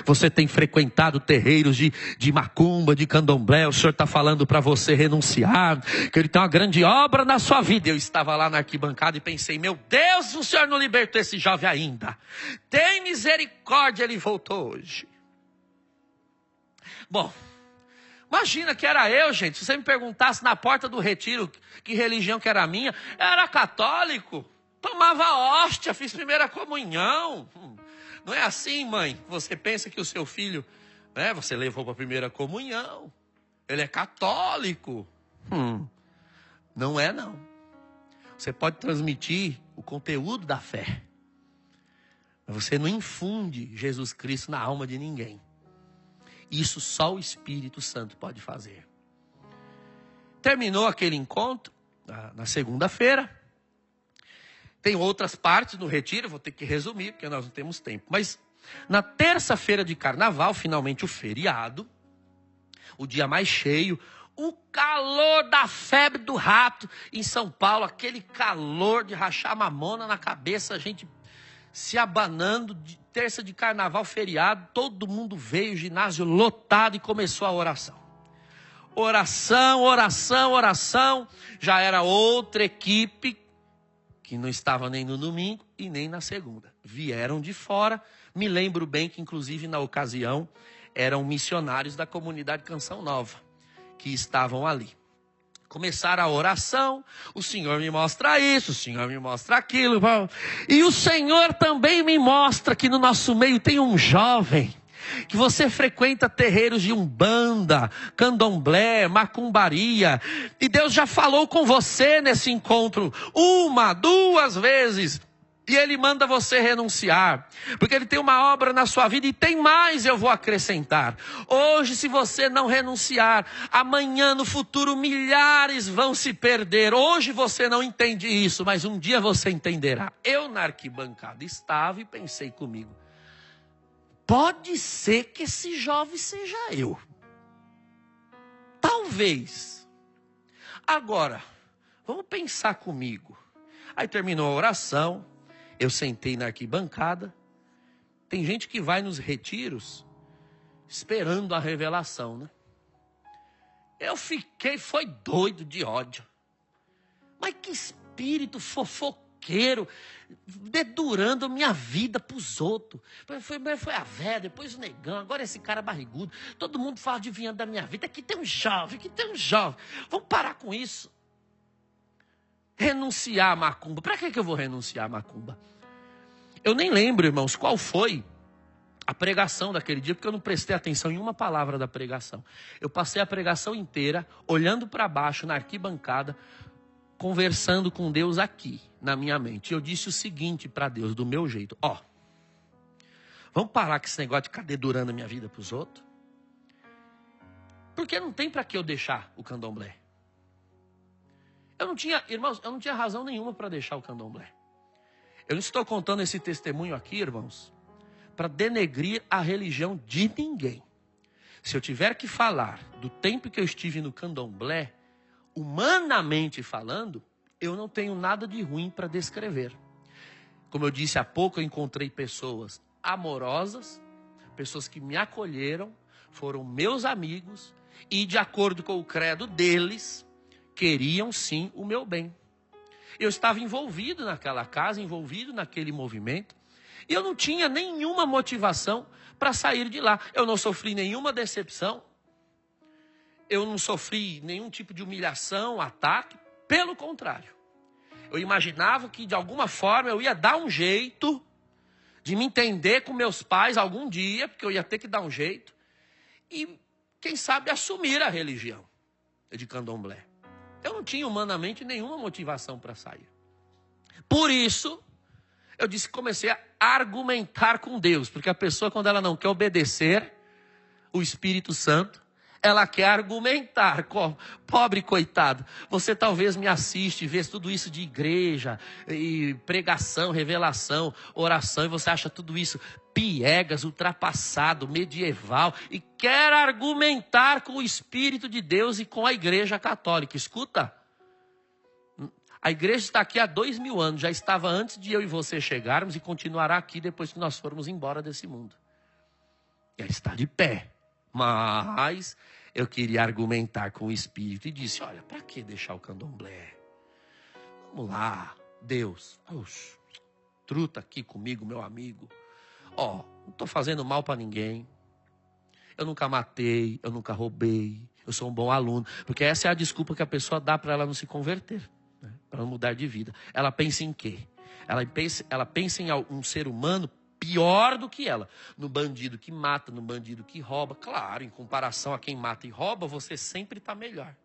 você tem frequentado terreiros de macumba, de candomblé. O Senhor está falando para você renunciar, que Ele tem uma grande obra na sua vida. Eu estava lá na arquibancada e pensei, meu Deus, o Senhor não libertou esse jovem ainda. Tem misericórdia, ele voltou hoje. Bom, imagina que era eu, gente. Se você me perguntasse na porta do retiro que religião que era a minha, eu era católico, tomava hóstia, fiz primeira comunhão. Não é assim, mãe? Você pensa que o seu filho, né, você levou para a primeira comunhão, ele é católico. Não é, não. Você pode transmitir o conteúdo da fé, mas você não infunde Jesus Cristo na alma de ninguém. Isso só o Espírito Santo pode fazer. Terminou aquele encontro na segunda-feira. Tem outras partes no retiro, vou ter que resumir, porque nós não temos tempo. Mas na terça-feira de carnaval, finalmente o feriado, o dia mais cheio, o calor da febre do rato em São Paulo, aquele calor de rachar mamona na cabeça, a gente se abanando, de terça de carnaval, feriado, todo mundo veio, ginásio lotado e começou a oração. Oração, já era outra equipe, que não estava nem no domingo e nem na segunda. Vieram de fora, me lembro bem que inclusive na ocasião, eram missionários da comunidade Canção Nova, que estavam ali. Começaram a oração, o Senhor me mostra isso, o Senhor me mostra aquilo. E o Senhor também me mostra que no nosso meio tem um jovem, que você frequenta terreiros de umbanda, candomblé, macumbaria. E Deus já falou com você nesse encontro 1, 2 vezes. E Ele manda você renunciar, porque Ele tem uma obra na sua vida e tem mais, eu vou acrescentar. Hoje, se você não renunciar, amanhã, no futuro, milhares vão se perder. Hoje você não entende isso, mas um dia você entenderá. Eu na arquibancada estava e pensei comigo, pode ser que esse jovem seja eu. Talvez. Agora, vamos pensar comigo. Aí terminou a oração. Eu sentei na arquibancada. Tem gente que vai nos retiros esperando a revelação, né? Eu fiquei, foi doido de ódio. Mas que espírito fofoqueiro, dedurando minha vida para os outros. Foi a véia, depois o negão, agora esse cara barrigudo. Todo mundo fala adivinhando da minha vida. Aqui tem um jovem, Vamos parar com isso. Renunciar à macumba. Para que eu vou renunciar à macumba? Eu nem lembro, irmãos, qual foi a pregação daquele dia, porque eu não prestei atenção em uma palavra da pregação. Eu passei a pregação inteira olhando para baixo na arquibancada, conversando com Deus aqui, na minha mente. E eu disse o seguinte para Deus, do meu jeito. Vamos parar com esse negócio de ficar dedurando a minha vida para os outros? Porque não tem para que eu deixar o candomblé. Irmãos, eu não tinha razão nenhuma para deixar o candomblé. Eu não estou contando esse testemunho aqui, irmãos, para denegrir a religião de ninguém. Se eu tiver que falar do tempo que eu estive no candomblé, humanamente falando, eu não tenho nada de ruim para descrever. Como eu disse há pouco, eu encontrei pessoas amorosas, pessoas que me acolheram, foram meus amigos e, de acordo com o credo deles, queriam sim o meu bem. Eu estava envolvido naquela casa, envolvido naquele movimento, e eu não tinha nenhuma motivação para sair de lá. Eu não sofri nenhuma decepção, eu não sofri nenhum tipo de humilhação, ataque, pelo contrário. Eu imaginava que de alguma forma eu ia dar um jeito de me entender com meus pais algum dia, porque eu ia ter que dar um jeito, e quem sabe assumir a religião de candomblé. Eu não tinha humanamente nenhuma motivação para sair. Por isso, eu disse que comecei a argumentar com Deus. Porque a pessoa, quando ela não quer obedecer o Espírito Santo, Ela quer argumentar. Pobre coitado. Você talvez me assiste, vê tudo isso de igreja, e pregação, revelação, oração, e você acha tudo isso piegas, ultrapassado, medieval, e quer argumentar com o Espírito de Deus e com a Igreja Católica. Escuta, a igreja está aqui há 2000 anos, já estava antes de eu e você chegarmos e continuará aqui depois que nós formos embora desse mundo. Ela está de pé. Mas eu queria argumentar com o Espírito e disse, olha, para que deixar o candomblé? Vamos lá, Deus. Truta aqui comigo, meu amigo. Não estou fazendo mal para ninguém. Eu nunca matei, eu nunca roubei. Eu sou um bom aluno. Porque essa é a desculpa que a pessoa dá para ela não se converter, né? Para não mudar de vida. Ela pensa em quê? Ela pensa em um ser humano pior do que ela. No bandido que mata, no bandido que rouba. Claro, em comparação a quem mata e rouba, você sempre está melhor.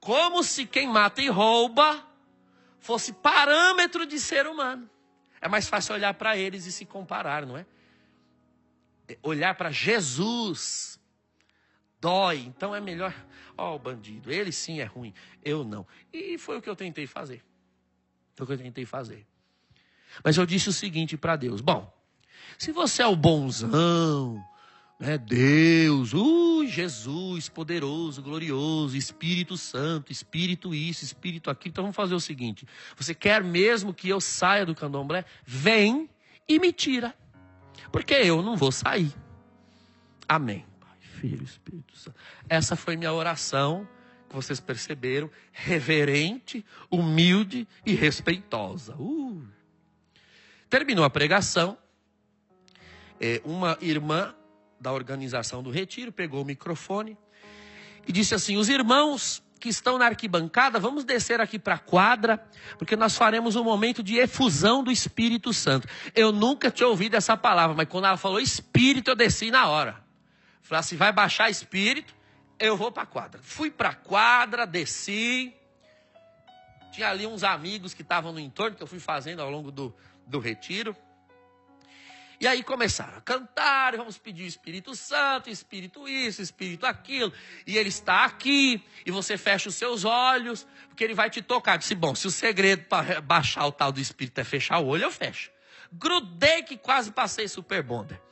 Como se quem mata e rouba fosse parâmetro de ser humano. É mais fácil olhar para eles e se comparar, não é? Olhar para Jesus dói. Então é melhor, o bandido, ele sim é ruim, eu não. E foi o que eu tentei fazer. Mas eu disse o seguinte para Deus. Bom, se você é o bonzão, né, Deus, Jesus, poderoso, glorioso, Espírito Santo, Espírito isso, Espírito aquilo. Então vamos fazer o seguinte. Você quer mesmo que eu saia do candomblé? Vem e me tira. Porque eu não vou sair. Amém. Pai, Filho, Espírito Santo. Essa foi minha oração, que vocês perceberam, reverente, humilde e respeitosa. Terminou a pregação, uma irmã da organização do retiro pegou o microfone e disse assim, os irmãos que estão na arquibancada, vamos descer aqui para a quadra, porque nós faremos um momento de efusão do Espírito Santo. Eu nunca tinha ouvido essa palavra, mas quando ela falou Espírito, eu desci na hora. Falei assim, vai baixar Espírito, eu vou para a quadra. Fui para a quadra, desci. Tinha ali uns amigos que estavam no entorno, que eu fui fazendo ao longo do retiro. E aí começaram a cantar, vamos pedir o Espírito Santo, Espírito isso, Espírito aquilo. E ele está aqui, e você fecha os seus olhos, porque ele vai te tocar. Eu disse, bom, se o segredo para baixar o tal do Espírito é fechar o olho, eu fecho. Grudei que quase passei super bonder.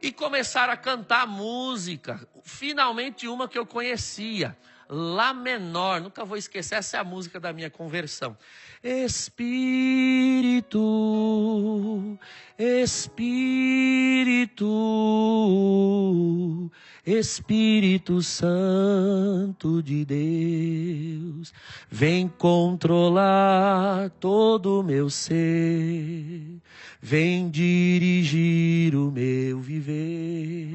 E começaram a cantar música, finalmente uma que eu conhecia. Lá menor, nunca vou esquecer, essa é a música da minha conversão. Espírito, Espírito, Espírito Santo de Deus, vem controlar todo o meu ser, vem dirigir o meu viver,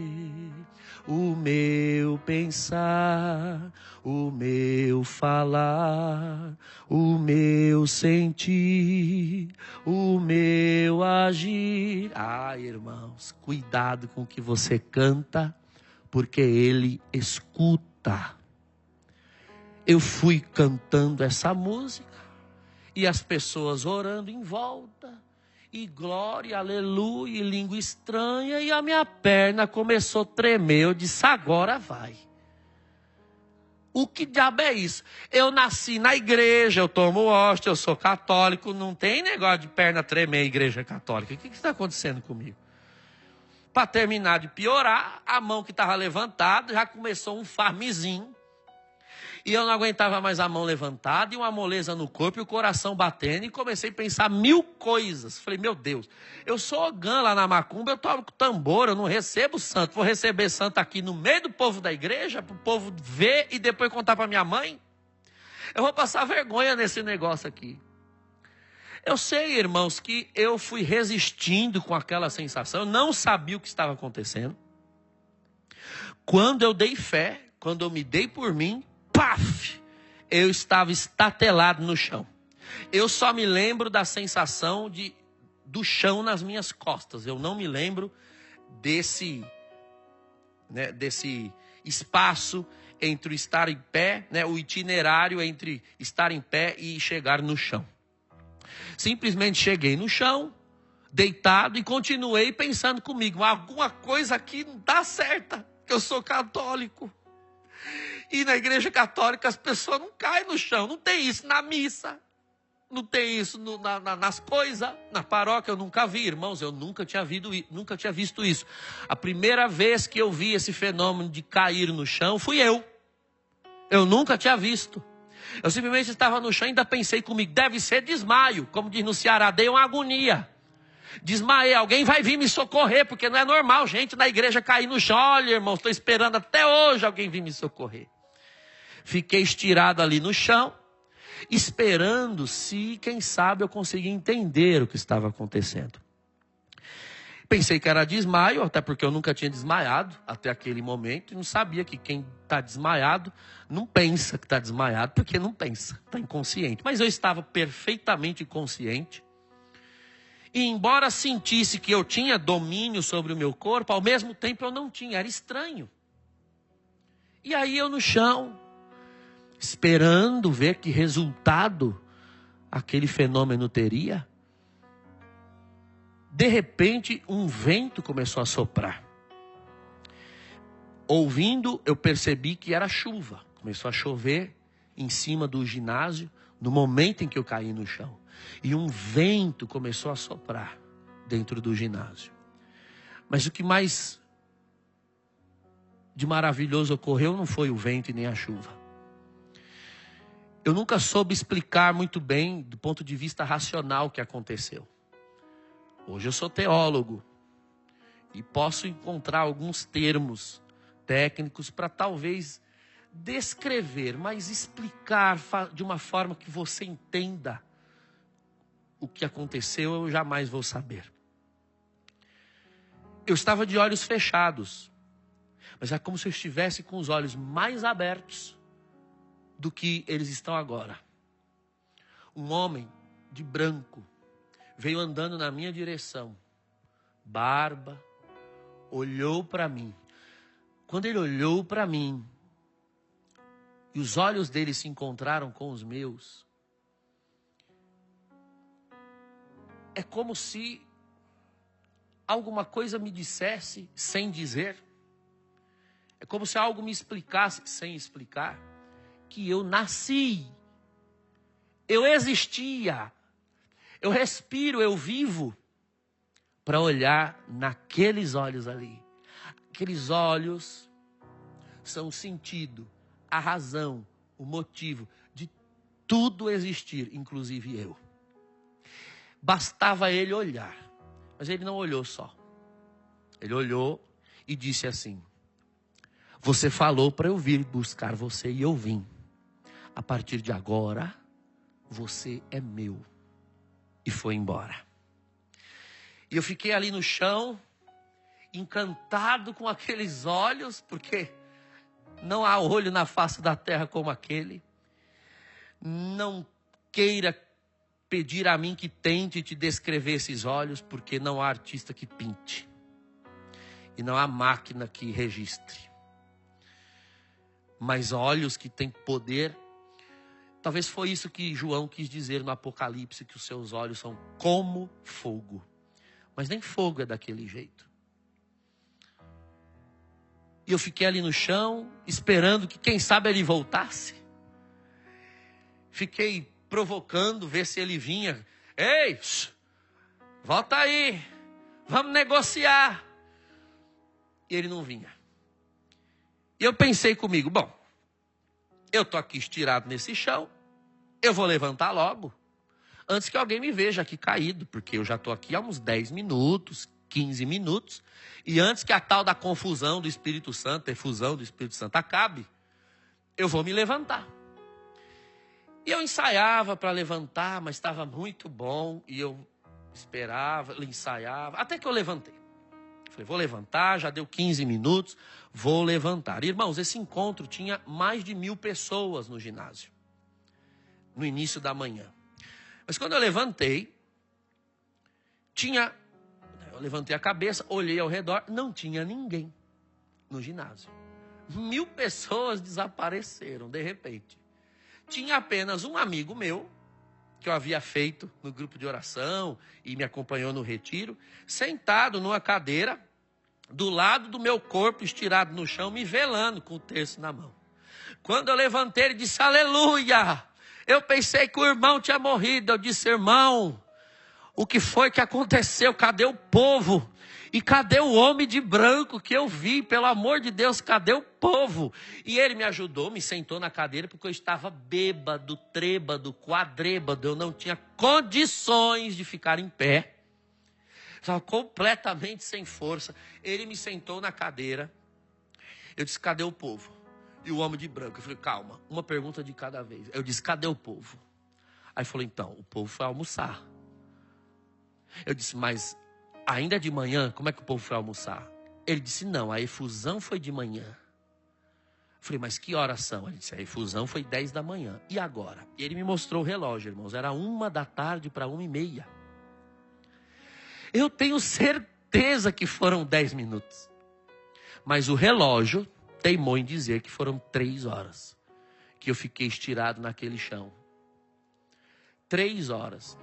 o meu pensar, o meu falar, o meu sentir, o meu agir. Irmãos, cuidado com o que você canta, porque ele escuta. Eu fui cantando essa música e as pessoas orando em volta. E glória, aleluia, e língua estranha. E a minha perna começou a tremer. Eu disse, agora vai. O que diabo é isso? Eu nasci na igreja, eu tomo hóstia, eu sou católico. Não tem negócio de perna tremer, igreja católica. O que está acontecendo comigo? Para terminar de piorar, a mão que estava levantada já começou um farmizinho. E eu não aguentava mais a mão levantada e uma moleza no corpo e o coração batendo. E comecei a pensar 1000 coisas. Falei, meu Deus, eu sou ogã lá na macumba, eu toco tambor, eu não recebo santo. Vou receber santo aqui no meio do povo da igreja, para o povo ver e depois contar para minha mãe? Eu vou passar vergonha nesse negócio aqui. Eu sei, irmãos, que eu fui resistindo com aquela sensação. Eu não sabia o que estava acontecendo. Quando eu dei fé, quando eu me dei por mim, paf! Eu estava estatelado no chão. Eu só me lembro da sensação do chão nas minhas costas. Eu não me lembro desse espaço entre o estar em pé, o itinerário entre estar em pé e chegar no chão. Simplesmente cheguei no chão, deitado, e continuei pensando comigo, alguma coisa aqui não está certa, que eu sou católico. E na igreja católica as pessoas não caem no chão. Não tem isso na missa. Não tem isso nas coisas. Na paróquia eu nunca vi, irmãos. Eu nunca tinha visto isso. A primeira vez que eu vi esse fenômeno de cair no chão fui eu. Eu nunca tinha visto. Eu simplesmente estava no chão e ainda pensei comigo, deve ser desmaio. Como diz no Ceará, dei uma agonia. Desmaiei, alguém vai vir me socorrer, porque não é normal gente na igreja cair no chão. Olha, irmão, estou esperando até hoje alguém vir me socorrer. Fiquei estirado ali no chão, esperando se, quem sabe, eu conseguia entender o que estava acontecendo. Pensei que era desmaio, até porque eu nunca tinha desmaiado até aquele momento. E não sabia que quem está desmaiado não pensa que está desmaiado, porque não pensa, está inconsciente. Mas eu estava perfeitamente consciente. E embora sentisse que eu tinha domínio sobre o meu corpo, ao mesmo tempo eu não tinha, era estranho. E aí eu no chão, esperando ver que resultado aquele fenômeno teria. De repente, um vento começou a soprar. Ouvindo, eu percebi que era chuva. Começou a chover em cima do ginásio, no momento em que eu caí no chão. E um vento começou a soprar dentro do ginásio. Mas o que mais de maravilhoso ocorreu não foi o vento e nem a chuva. Eu nunca soube explicar muito bem, do ponto de vista racional, o que aconteceu. Hoje eu sou teólogo e posso encontrar alguns termos técnicos para talvez descrever, mas explicar de uma forma que você entenda o que aconteceu, eu jamais vou saber. Eu estava de olhos fechados, mas é como se eu estivesse com os olhos mais abertos do que eles estão agora. Um homem de branco veio andando na minha direção, barba, olhou para mim. Quando ele olhou para mim, e os olhos dele se encontraram com os meus, é como se alguma coisa me dissesse sem dizer. É como se algo me explicasse sem explicar, que eu nasci, eu existia, eu respiro, eu vivo, para olhar naqueles olhos ali. Aqueles olhos são o sentido, a razão, o motivo de tudo existir, inclusive eu. Bastava ele olhar, mas ele não olhou só. Ele olhou e disse assim: você falou para eu vir buscar você e eu vim. A partir de agora, você é meu. E foi embora. E eu fiquei ali no chão, encantado com aqueles olhos, porque não há olho na face da terra como aquele. Não queira pedir a mim que tente te descrever esses olhos, porque não há artista que pinte. E não há máquina que registre. Mas olhos que têm poder. Talvez foi isso que João quis dizer no Apocalipse, que os seus olhos são como fogo. Mas nem fogo é daquele jeito. E eu fiquei ali no chão, esperando que quem sabe ele voltasse. Fiquei provocando, ver se ele vinha. Ei, volta aí, vamos negociar. E ele não vinha. E eu pensei comigo, bom, eu estou aqui estirado nesse chão, eu vou levantar logo, antes que alguém me veja aqui caído, porque eu já estou aqui há uns 10 minutos, 15 minutos, e antes que a tal da confusão do Espírito Santo, efusão do Espírito Santo acabe, eu vou me levantar. E eu ensaiava para levantar, mas estava muito bom, e eu esperava, ensaiava, até que eu levantei. Falei, vou levantar, já deu 15 minutos, vou levantar. Irmãos, esse encontro tinha mais de 1000 pessoas no ginásio, no início da manhã. Mas quando eu levantei, eu levantei a cabeça, olhei ao redor, não tinha ninguém no ginásio. 1000 pessoas desapareceram de repente. Tinha apenas um amigo meu, que eu havia feito no grupo de oração e me acompanhou no retiro, sentado numa cadeira, do lado do meu corpo, estirado no chão, me velando com o terço na mão. Quando eu levantei, ele disse, aleluia. Eu pensei que o irmão tinha morrido. Eu disse, irmão, o que foi que aconteceu? Cadê o povo? E cadê o homem de branco que eu vi? Pelo amor de Deus, cadê o povo? E ele me ajudou, me sentou na cadeira, porque eu estava bêbado, trêbado, quadrêbado. Eu não tinha condições de ficar em pé. Estava completamente sem força. Ele me sentou na cadeira. Eu disse, cadê o povo? E o homem de branco. Eu falei, calma, uma pergunta de cada vez. Eu disse, cadê o povo? Aí falou, então, o povo foi almoçar. Eu disse, mas ainda de manhã, como é que o povo foi almoçar? Ele disse, não, a efusão foi de manhã. Eu falei, mas que horas são? Ele disse, a efusão foi 10 da manhã. E agora? E ele me mostrou o relógio, irmãos. Era 1 da tarde para 1h30. Eu tenho certeza que foram 10 minutos. Mas o relógio teimou em dizer que foram 3 horas. Que eu fiquei estirado naquele chão. 3 horas.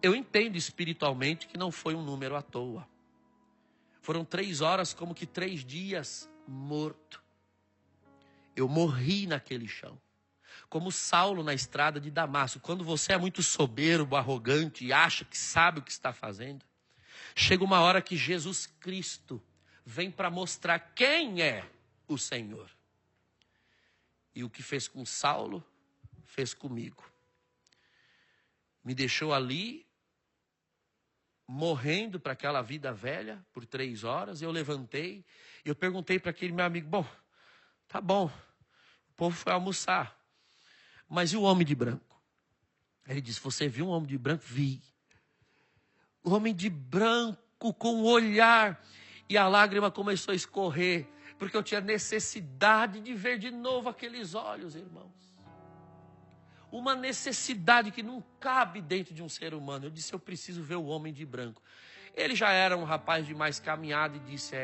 Eu entendo espiritualmente que não foi um número à toa. Foram 3 horas como que 3 dias morto. Eu morri naquele chão. Como Saulo na estrada de Damasco. Quando você é muito soberbo, arrogante e acha que sabe o que está fazendo, chega uma hora que Jesus Cristo vem para mostrar quem é o Senhor. E o que fez com Saulo, fez comigo. Me deixou ali, morrendo para aquela vida velha, por 3 horas. Eu levantei e eu perguntei para aquele meu amigo, bom, tá bom, o povo foi almoçar. Mas e o homem de branco? Ele disse, você viu um homem de branco? Vi. O homem de branco com o olhar. E a lágrima começou a escorrer. Porque eu tinha necessidade de ver de novo aqueles olhos, irmãos. Uma necessidade que não cabe dentro de um ser humano. Eu disse, eu preciso ver o homem de branco. Ele já era um rapaz de mais caminhada e disse,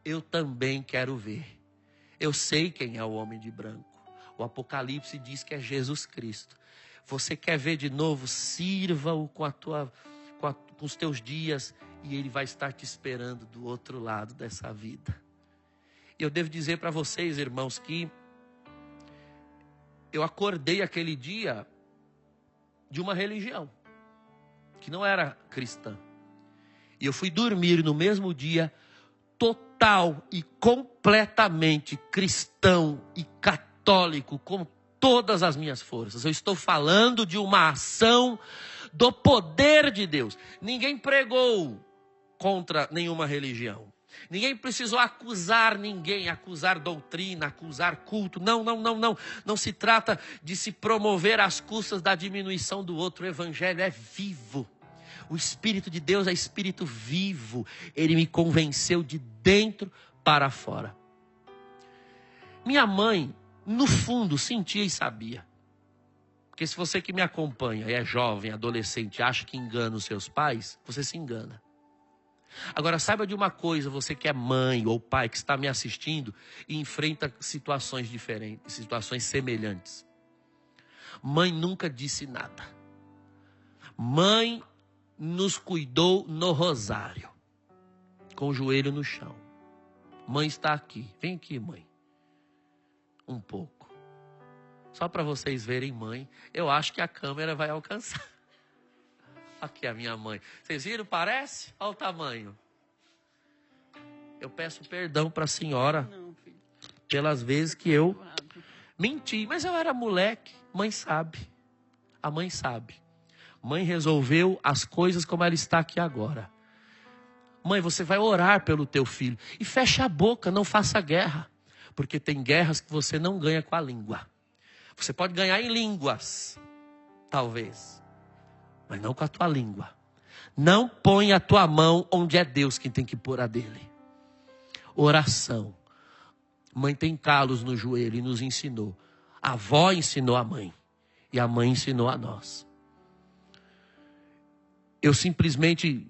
eu também quero ver. Eu sei quem é o homem de branco. O Apocalipse diz que é Jesus Cristo. Você quer ver de novo? Sirva-o com os teus dias e ele vai estar te esperando do outro lado dessa vida. E eu devo dizer para vocês, irmãos, que eu acordei aquele dia de uma religião que não era cristã. E eu fui dormir no mesmo dia total e completamente cristão e católico, com todas as minhas forças. Eu estou falando de uma ação do poder de Deus. Ninguém pregou contra nenhuma religião. Ninguém precisou acusar ninguém, acusar doutrina, acusar culto. Não. Não se trata de se promover às custas da diminuição do outro. O evangelho é vivo. O Espírito de Deus é Espírito vivo. Ele me convenceu de dentro para fora. Minha mãe, no fundo, sentia e sabia. Porque se você que me acompanha e é jovem, adolescente, acha que engana os seus pais, você se engana. Agora, saiba de uma coisa, você que é mãe ou pai que está me assistindo e enfrenta situações diferentes, situações semelhantes. Mãe nunca disse nada. Mãe nos cuidou no rosário, com o joelho no chão. Mãe está aqui. Vem aqui, mãe. Um pouco. Só para vocês verem, mãe. Eu acho que a câmera vai alcançar. Aqui a minha mãe. Vocês viram? Parece? Olha o tamanho. Eu peço perdão para a senhora pelas vezes que eu menti. Mas eu era moleque. Mãe sabe. A mãe sabe. Mãe resolveu as coisas como ela está aqui agora. Mãe, você vai orar pelo teu filho. E fecha a boca, não faça guerra. Porque tem guerras que você não ganha com a língua. Você pode ganhar em línguas, talvez. Mas não com a tua língua. Não põe a tua mão onde é Deus quem tem que pôr a dele. Oração. Mãe tem calos no joelho e nos ensinou. A avó ensinou a mãe. E a mãe ensinou a nós. Eu simplesmente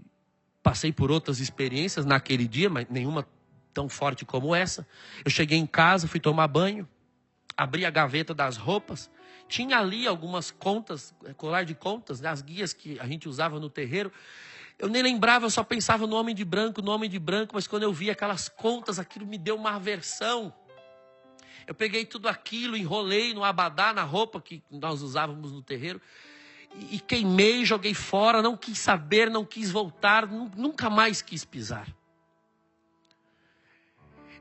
passei por outras experiências naquele dia, mas nenhuma tão forte como essa. Eu cheguei em casa, fui tomar banho. Abri a gaveta das roupas. Tinha ali algumas contas, colar de contas, né, as guias que a gente usava no terreiro. Eu nem lembrava, eu só pensava no homem de branco, mas quando eu vi aquelas contas, aquilo me deu uma aversão. Eu peguei tudo aquilo, enrolei no abadá, na roupa que nós usávamos no terreiro, e queimei, joguei fora, não quis saber, não quis voltar, nunca mais quis pisar.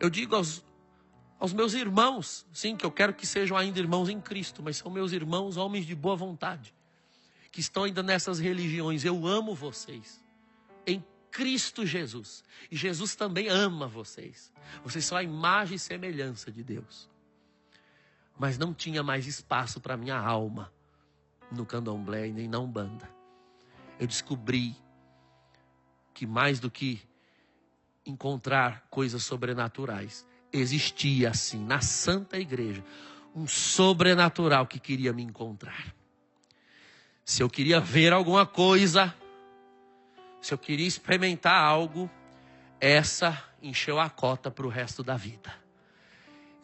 Eu digo aos meus irmãos, sim, que eu quero que sejam ainda irmãos em Cristo, mas são meus irmãos, homens de boa vontade, que estão ainda nessas religiões. Eu amo vocês, em Cristo Jesus. E Jesus também ama vocês. Vocês são a imagem e semelhança de Deus. Mas não tinha mais espaço para minha alma no candomblé e nem na Umbanda. Eu descobri que mais do que encontrar coisas sobrenaturais, existia assim, na Santa Igreja, um sobrenatural que queria me encontrar. Se eu queria ver alguma coisa, se eu queria experimentar algo, essa encheu a cota para o resto da vida.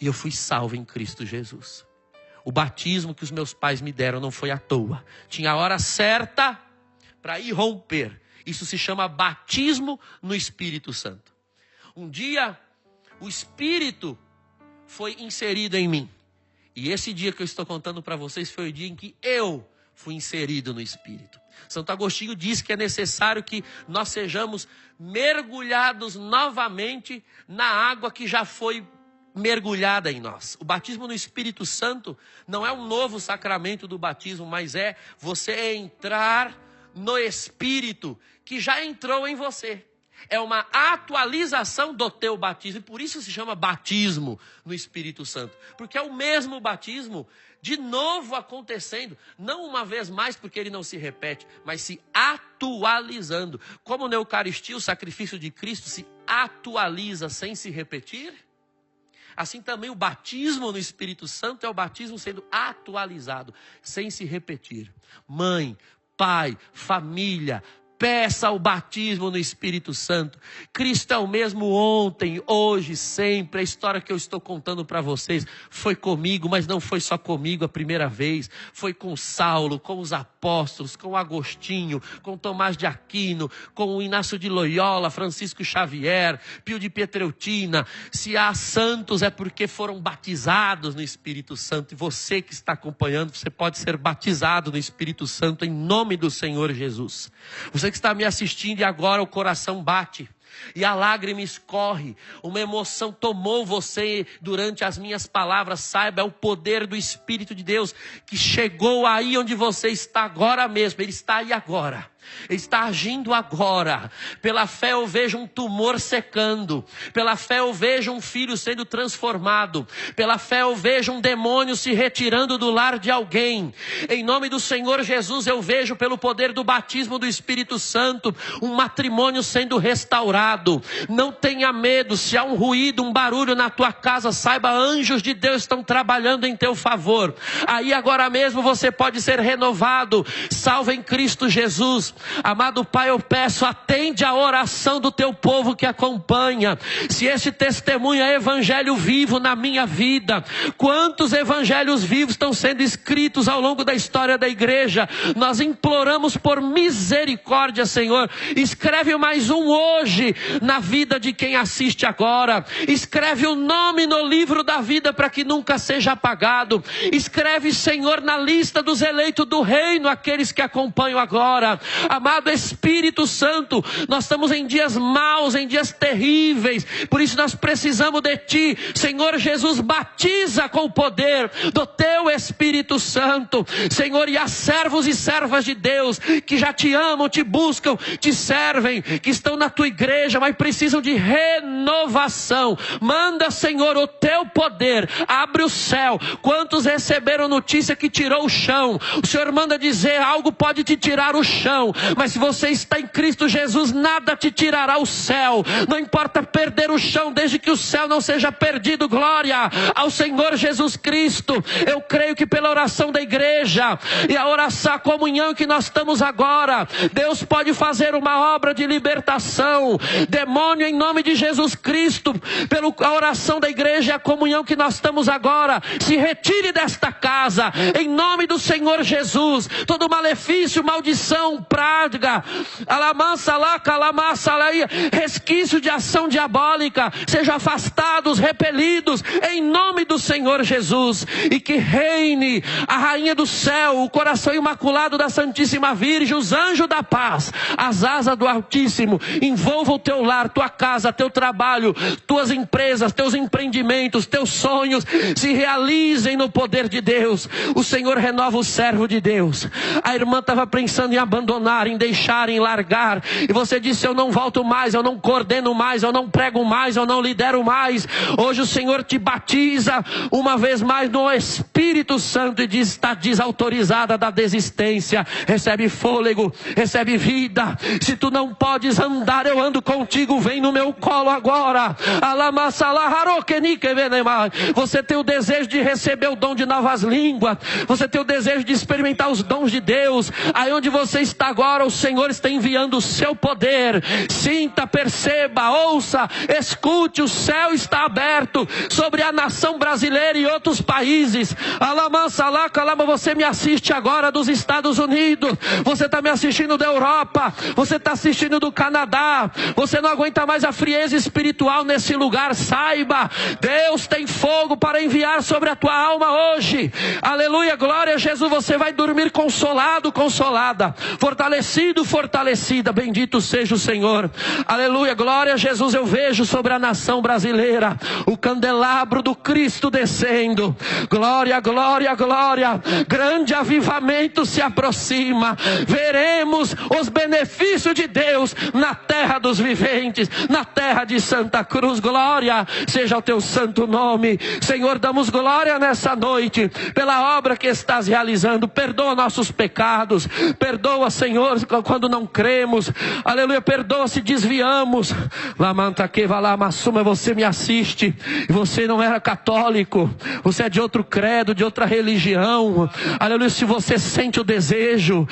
E eu fui salvo em Cristo Jesus. O batismo que os meus pais me deram não foi à toa. Tinha a hora certa para ir romper. Isso se chama batismo no Espírito Santo. Um dia, o Espírito foi inserido em mim. E esse dia que eu estou contando para vocês foi o dia em que eu fui inserido no Espírito. Santo Agostinho diz que é necessário que nós sejamos mergulhados novamente na água que já foi mergulhada em nós. O batismo no Espírito Santo não é um novo sacramento do batismo, mas é você entrar no Espírito que já entrou em você. É uma atualização do teu batismo, e por isso se chama batismo no Espírito Santo. Porque é o mesmo batismo de novo acontecendo, não uma vez mais, porque ele não se repete, mas se atualizando. Como na Eucaristia o sacrifício de Cristo se atualiza sem se repetir, assim também o batismo no Espírito Santo é o batismo sendo atualizado, sem se repetir. Mãe, pai, família, peça o batismo no Espírito Santo. Cristo é o mesmo ontem, hoje, sempre. A história que eu estou contando para vocês foi comigo, mas não foi só comigo a primeira vez. Foi com Saulo, com os apóstolos, com Agostinho, com Tomás de Aquino, com o Inácio de Loyola, Francisco Xavier, Pio de Pietreutina. Se há santos é porque foram batizados no Espírito Santo. E você que está acompanhando, você pode ser batizado no Espírito Santo em nome do Senhor Jesus. Você que está me assistindo e agora o coração bate e a lágrima escorre, uma emoção tomou você durante as minhas palavras, saiba, é o poder do Espírito de Deus que chegou aí onde você está agora mesmo. Ele está aí agora. Ele está agindo agora. Pela fé eu vejo um tumor secando. Pela fé eu vejo um filho sendo transformado. Pela fé eu vejo um demônio se retirando do lar de alguém. Em nome do Senhor Jesus eu vejo, pelo poder do batismo do Espírito Santo, um matrimônio sendo restaurado. Não tenha medo. Se há um ruído, um barulho na tua casa, saiba, anjos de Deus estão trabalhando em teu favor. Aí agora mesmo você pode ser renovado, salvo em Cristo Jesus. Amado Pai, eu peço, atende a oração do teu povo que acompanha. Se esse testemunho é evangelho vivo na minha vida, quantos evangelhos vivos estão sendo escritos ao longo da história da igreja? Nós imploramos por misericórdia, Senhor. Escreve mais um hoje na vida de quem assiste agora. Escreve o nome no livro da vida para que nunca seja apagado. Escreve, Senhor, na lista dos eleitos do reino aqueles que acompanham agora. Amado Espírito Santo, nós estamos em dias maus, em dias terríveis, por isso nós precisamos de Ti. Senhor Jesus, batiza com o poder do Teu Espírito Santo, Senhor, e há servos e servas de Deus que já Te amam, Te buscam, Te servem, que estão na Tua igreja, mas precisam de renovação. Manda, Senhor, o Teu poder, abre o céu. Quantos receberam notícia que tirou o chão? O Senhor manda dizer, algo pode te tirar o chão, mas se você está em Cristo Jesus, nada te tirará o céu. Não importa perder o chão, desde que o céu não seja perdido. Glória ao Senhor Jesus Cristo. Eu creio que pela oração da igreja e a oração, a comunhão que nós estamos agora, Deus pode fazer uma obra de libertação. Demônio, em nome de Jesus Cristo, pela oração da igreja e a comunhão que nós estamos agora, se retire desta casa, em nome do Senhor Jesus. Todo malefício, maldição, praga, alamança lá, calamassa lá, resquício de ação diabólica, sejam afastados, repelidos, em nome do Senhor Jesus, e que reine a rainha do céu, o coração imaculado da Santíssima Virgem, os anjos da paz, as asas do Altíssimo, envolva o teu lar, tua casa, teu trabalho, tuas empresas, teus empreendimentos, teus sonhos, se realizem no poder de Deus. O Senhor renova o servo de Deus. A irmã estava pensando em abandonar, em deixar, em largar, e você disse: eu não volto mais, eu não coordeno mais, eu não prego mais, eu não lidero mais. Hoje o Senhor te batiza uma vez mais no Espírito Santo e diz: está desautorizada da desistência, recebe fôlego, recebe vida. Se tu não podes andar, eu ando contigo, vem no meu colo agora. Você tem o desejo de receber o dom de novas línguas, você tem o desejo de experimentar os dons de Deus. Aí onde você está agora, o Senhor está enviando o seu poder. Sinta, perceba, ouça, escute, o céu está aberto sobre a nação brasileira e outros países. Você me assiste agora dos Estados Unidos, você está me assistindo da Europa, você está assistindo do Canadá. Você não aguenta mais a frieza espiritual nesse lugar. Saiba, Deus tem fogo para enviar sobre a tua alma hoje. Aleluia, glória a Jesus. Você vai dormir consolado, consolada, fortalecido, fortalecida. Bendito seja o Senhor. Aleluia, glória a Jesus. Eu vejo sobre a nação brasileira o candelabro do Cristo descendo. Glória, glória, glória. Grande avivamento se aproxima. Veremos os benefícios de Deus na terra dos viventes, na terra de Santa Cruz. Glória seja o teu santo nome. Senhor, damos glória nessa noite pela obra que estás realizando. Perdoa nossos pecados, perdoa, Senhor, quando não cremos. Aleluia, perdoa se desviamos. Você me assiste e você não era católico, você é de outro credo, de outra religião. Aleluia, se você sente o desejo,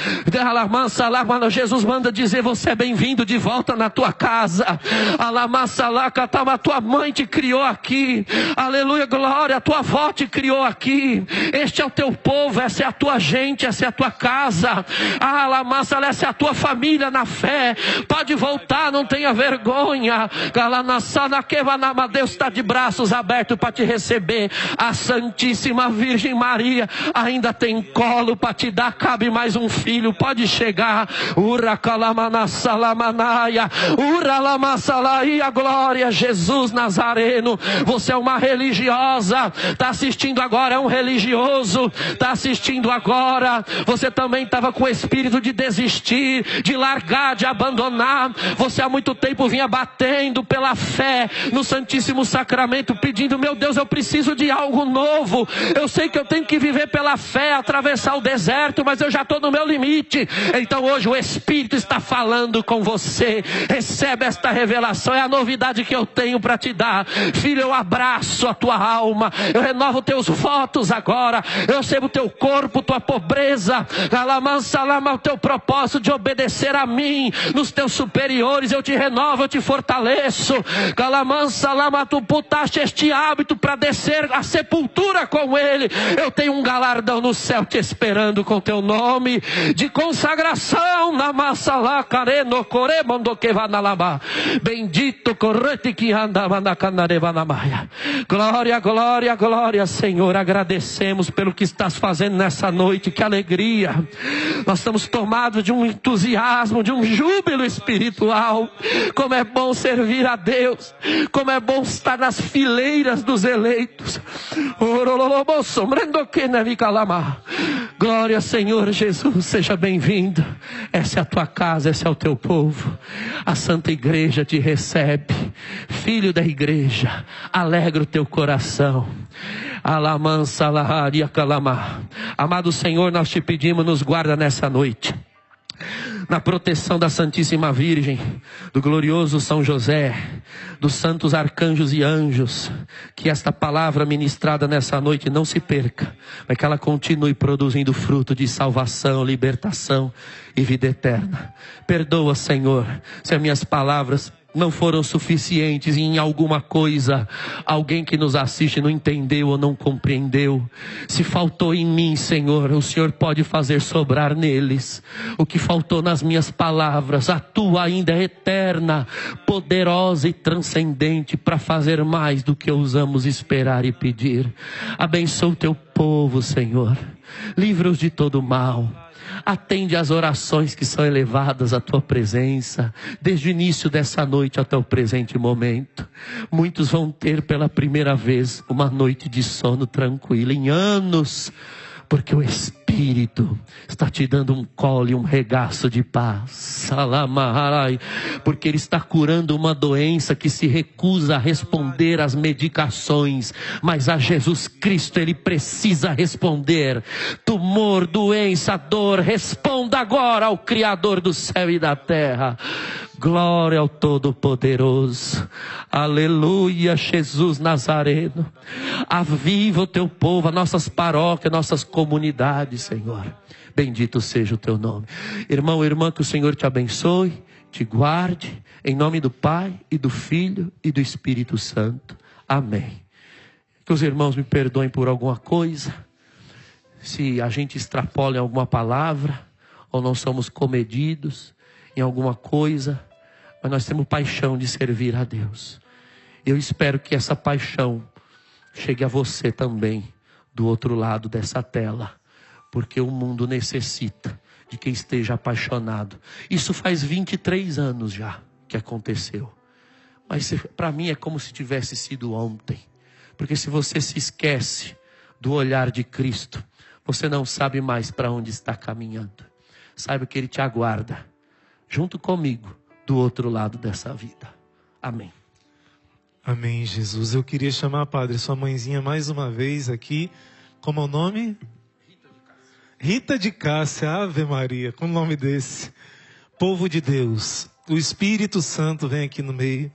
Jesus manda dizer: você é bem-vindo de volta na tua casa. A tua mãe te criou aqui. Aleluia, glória, a tua avó te criou aqui. Este é o teu povo, essa é a tua gente, essa é a tua casa. Essa é a tua família na fé. Pode voltar, não tenha vergonha. Deus está de braços abertos para te receber. A Santíssima Virgem Maria ainda tem colo para te dar. Cabe mais um filho, pode chegar. Glória a Jesus Nazareno. Você é uma religiosa, está assistindo agora, é um religioso, está assistindo agora. Você também estava com o espírito de desistir, de largar, de abandonar. Você há muito tempo vinha batendo pela fé no Santíssimo Sacramento, pedindo: meu Deus, eu preciso de algo novo. Eu sei que eu tenho que viver pela fé, atravessar o deserto, mas eu já estou no meu limite. Então hoje o Espírito está falando com você. Recebe esta revelação, é a novidade que eu tenho para te dar. Filho, eu abraço a tua alma, eu renovo teus votos agora. Eu recebo teu corpo, tua pobreza, o teu propósito de obedecer a mim nos teus superiores. Eu te renovo, eu te fortaleço. Tu putaste este hábito para descer a sepultura com ele. Eu tenho um galardão no céu te esperando com teu nome de consagração. Na massa lá, careno, coremando que vai na lama. Bendito correte que andava na canareva na maia. Glória, glória, glória, Senhor. Agradecemos pelo que estás fazendo nessa noite. Que alegria. Nós estamos tomados de um entusiasmo, de um júbilo espiritual. Como é bom servir a Deus. Como é bom estar nas fileiras dos eleitos. Glória, Senhor Jesus, seja bem-vindo. Essa é a tua casa, esse é o teu povo. A Santa Igreja te recebe. Filho da igreja, alegra o teu coração. Amado Senhor, nós te pedimos, nos guarda nessa noite. Na proteção da Santíssima Virgem, do glorioso São José, dos santos arcanjos e anjos, que esta palavra ministrada nessa noite não se perca, mas que ela continue produzindo fruto de salvação, libertação e vida eterna. Perdoa, Senhor, se as minhas palavras não foram suficientes, e em alguma coisa alguém que nos assiste não entendeu ou não compreendeu. Se faltou em mim, Senhor, o Senhor pode fazer sobrar neles. O que faltou nas minhas palavras, a tua ainda é eterna, poderosa e transcendente para fazer mais do que ousamos esperar e pedir. Abençoa o teu povo, Senhor, livra-os de todo mal. Atende às orações que são elevadas à tua presença, desde o início dessa noite até o presente momento. Muitos vão ter pela primeira vez uma noite de sono tranquila em anos, porque o Espírito está te dando um colo e um regaço de paz. Salamaharai, porque Ele está curando uma doença que se recusa a responder às medicações, mas a Jesus Cristo Ele precisa responder. Tumor, doença, dor, responda agora ao Criador do céu e da terra. Glória ao Todo-Poderoso. Aleluia, Jesus Nazareno. Aviva o teu povo, as nossas paróquias, nossas comunidades, Senhor. Bendito seja o teu nome. Irmão, irmã, que o Senhor te abençoe, te guarde, em nome do Pai e do Filho e do Espírito Santo. Amém. Que os irmãos me perdoem por alguma coisa, se a gente extrapola em alguma palavra, ou não somos comedidos em alguma coisa, mas nós temos paixão de servir a Deus. Eu espero que essa paixão chegue a você também, do outro lado dessa tela, porque o mundo necessita de quem esteja apaixonado. Isso faz 23 anos já que aconteceu, mas para mim é como se tivesse sido ontem, porque se você se esquece do olhar de Cristo, você não sabe mais para onde está caminhando. Saiba que Ele te aguarda, junto comigo, do outro lado dessa vida. Amém. Amém, Jesus. Eu queria chamar, Padre, sua mãezinha mais uma vez aqui. Como é o nome? Rita de Cássia. Ave Maria, com o nome desse. Povo de Deus, o Espírito Santo vem aqui no meio.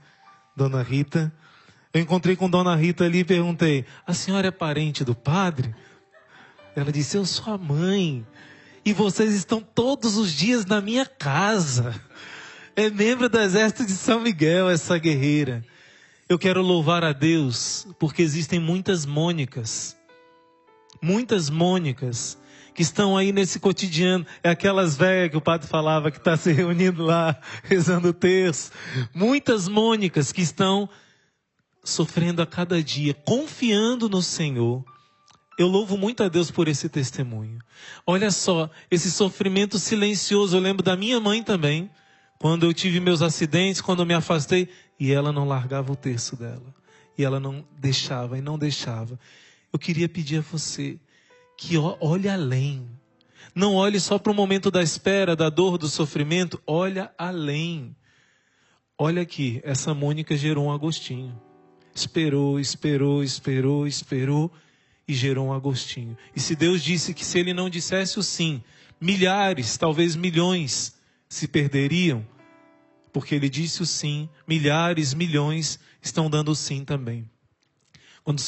Dona Rita. Eu encontrei com Dona Rita ali e perguntei: a senhora é parente do padre? Ela disse: eu sou a mãe. E vocês estão todos os dias na minha casa. É membro do Exército de São Miguel, essa guerreira. Eu quero louvar a Deus, porque existem muitas Mônicas. Muitas Mônicas que estão aí nesse cotidiano. É aquelas velhas que o padre falava que está se reunindo lá, rezando o terço. Muitas Mônicas que estão sofrendo a cada dia, confiando no Senhor. Eu louvo muito a Deus por esse testemunho. Olha só, esse sofrimento silencioso. Eu lembro da minha mãe também, quando eu tive meus acidentes, quando eu me afastei, e ela não largava o terço dela. E ela não deixava, e não deixava. Eu queria pedir a você que olhe além. Não olhe só para o momento da espera, da dor, do sofrimento. Olha além. Olha aqui, essa Mônica gerou um Agostinho. Esperou, esperou, esperou, esperou. E gerou um Agostinho. E se Deus disse que se Ele não dissesse o sim, milhares, talvez milhões se perderiam, porque Ele disse o sim, milhares, milhões estão dando o sim também.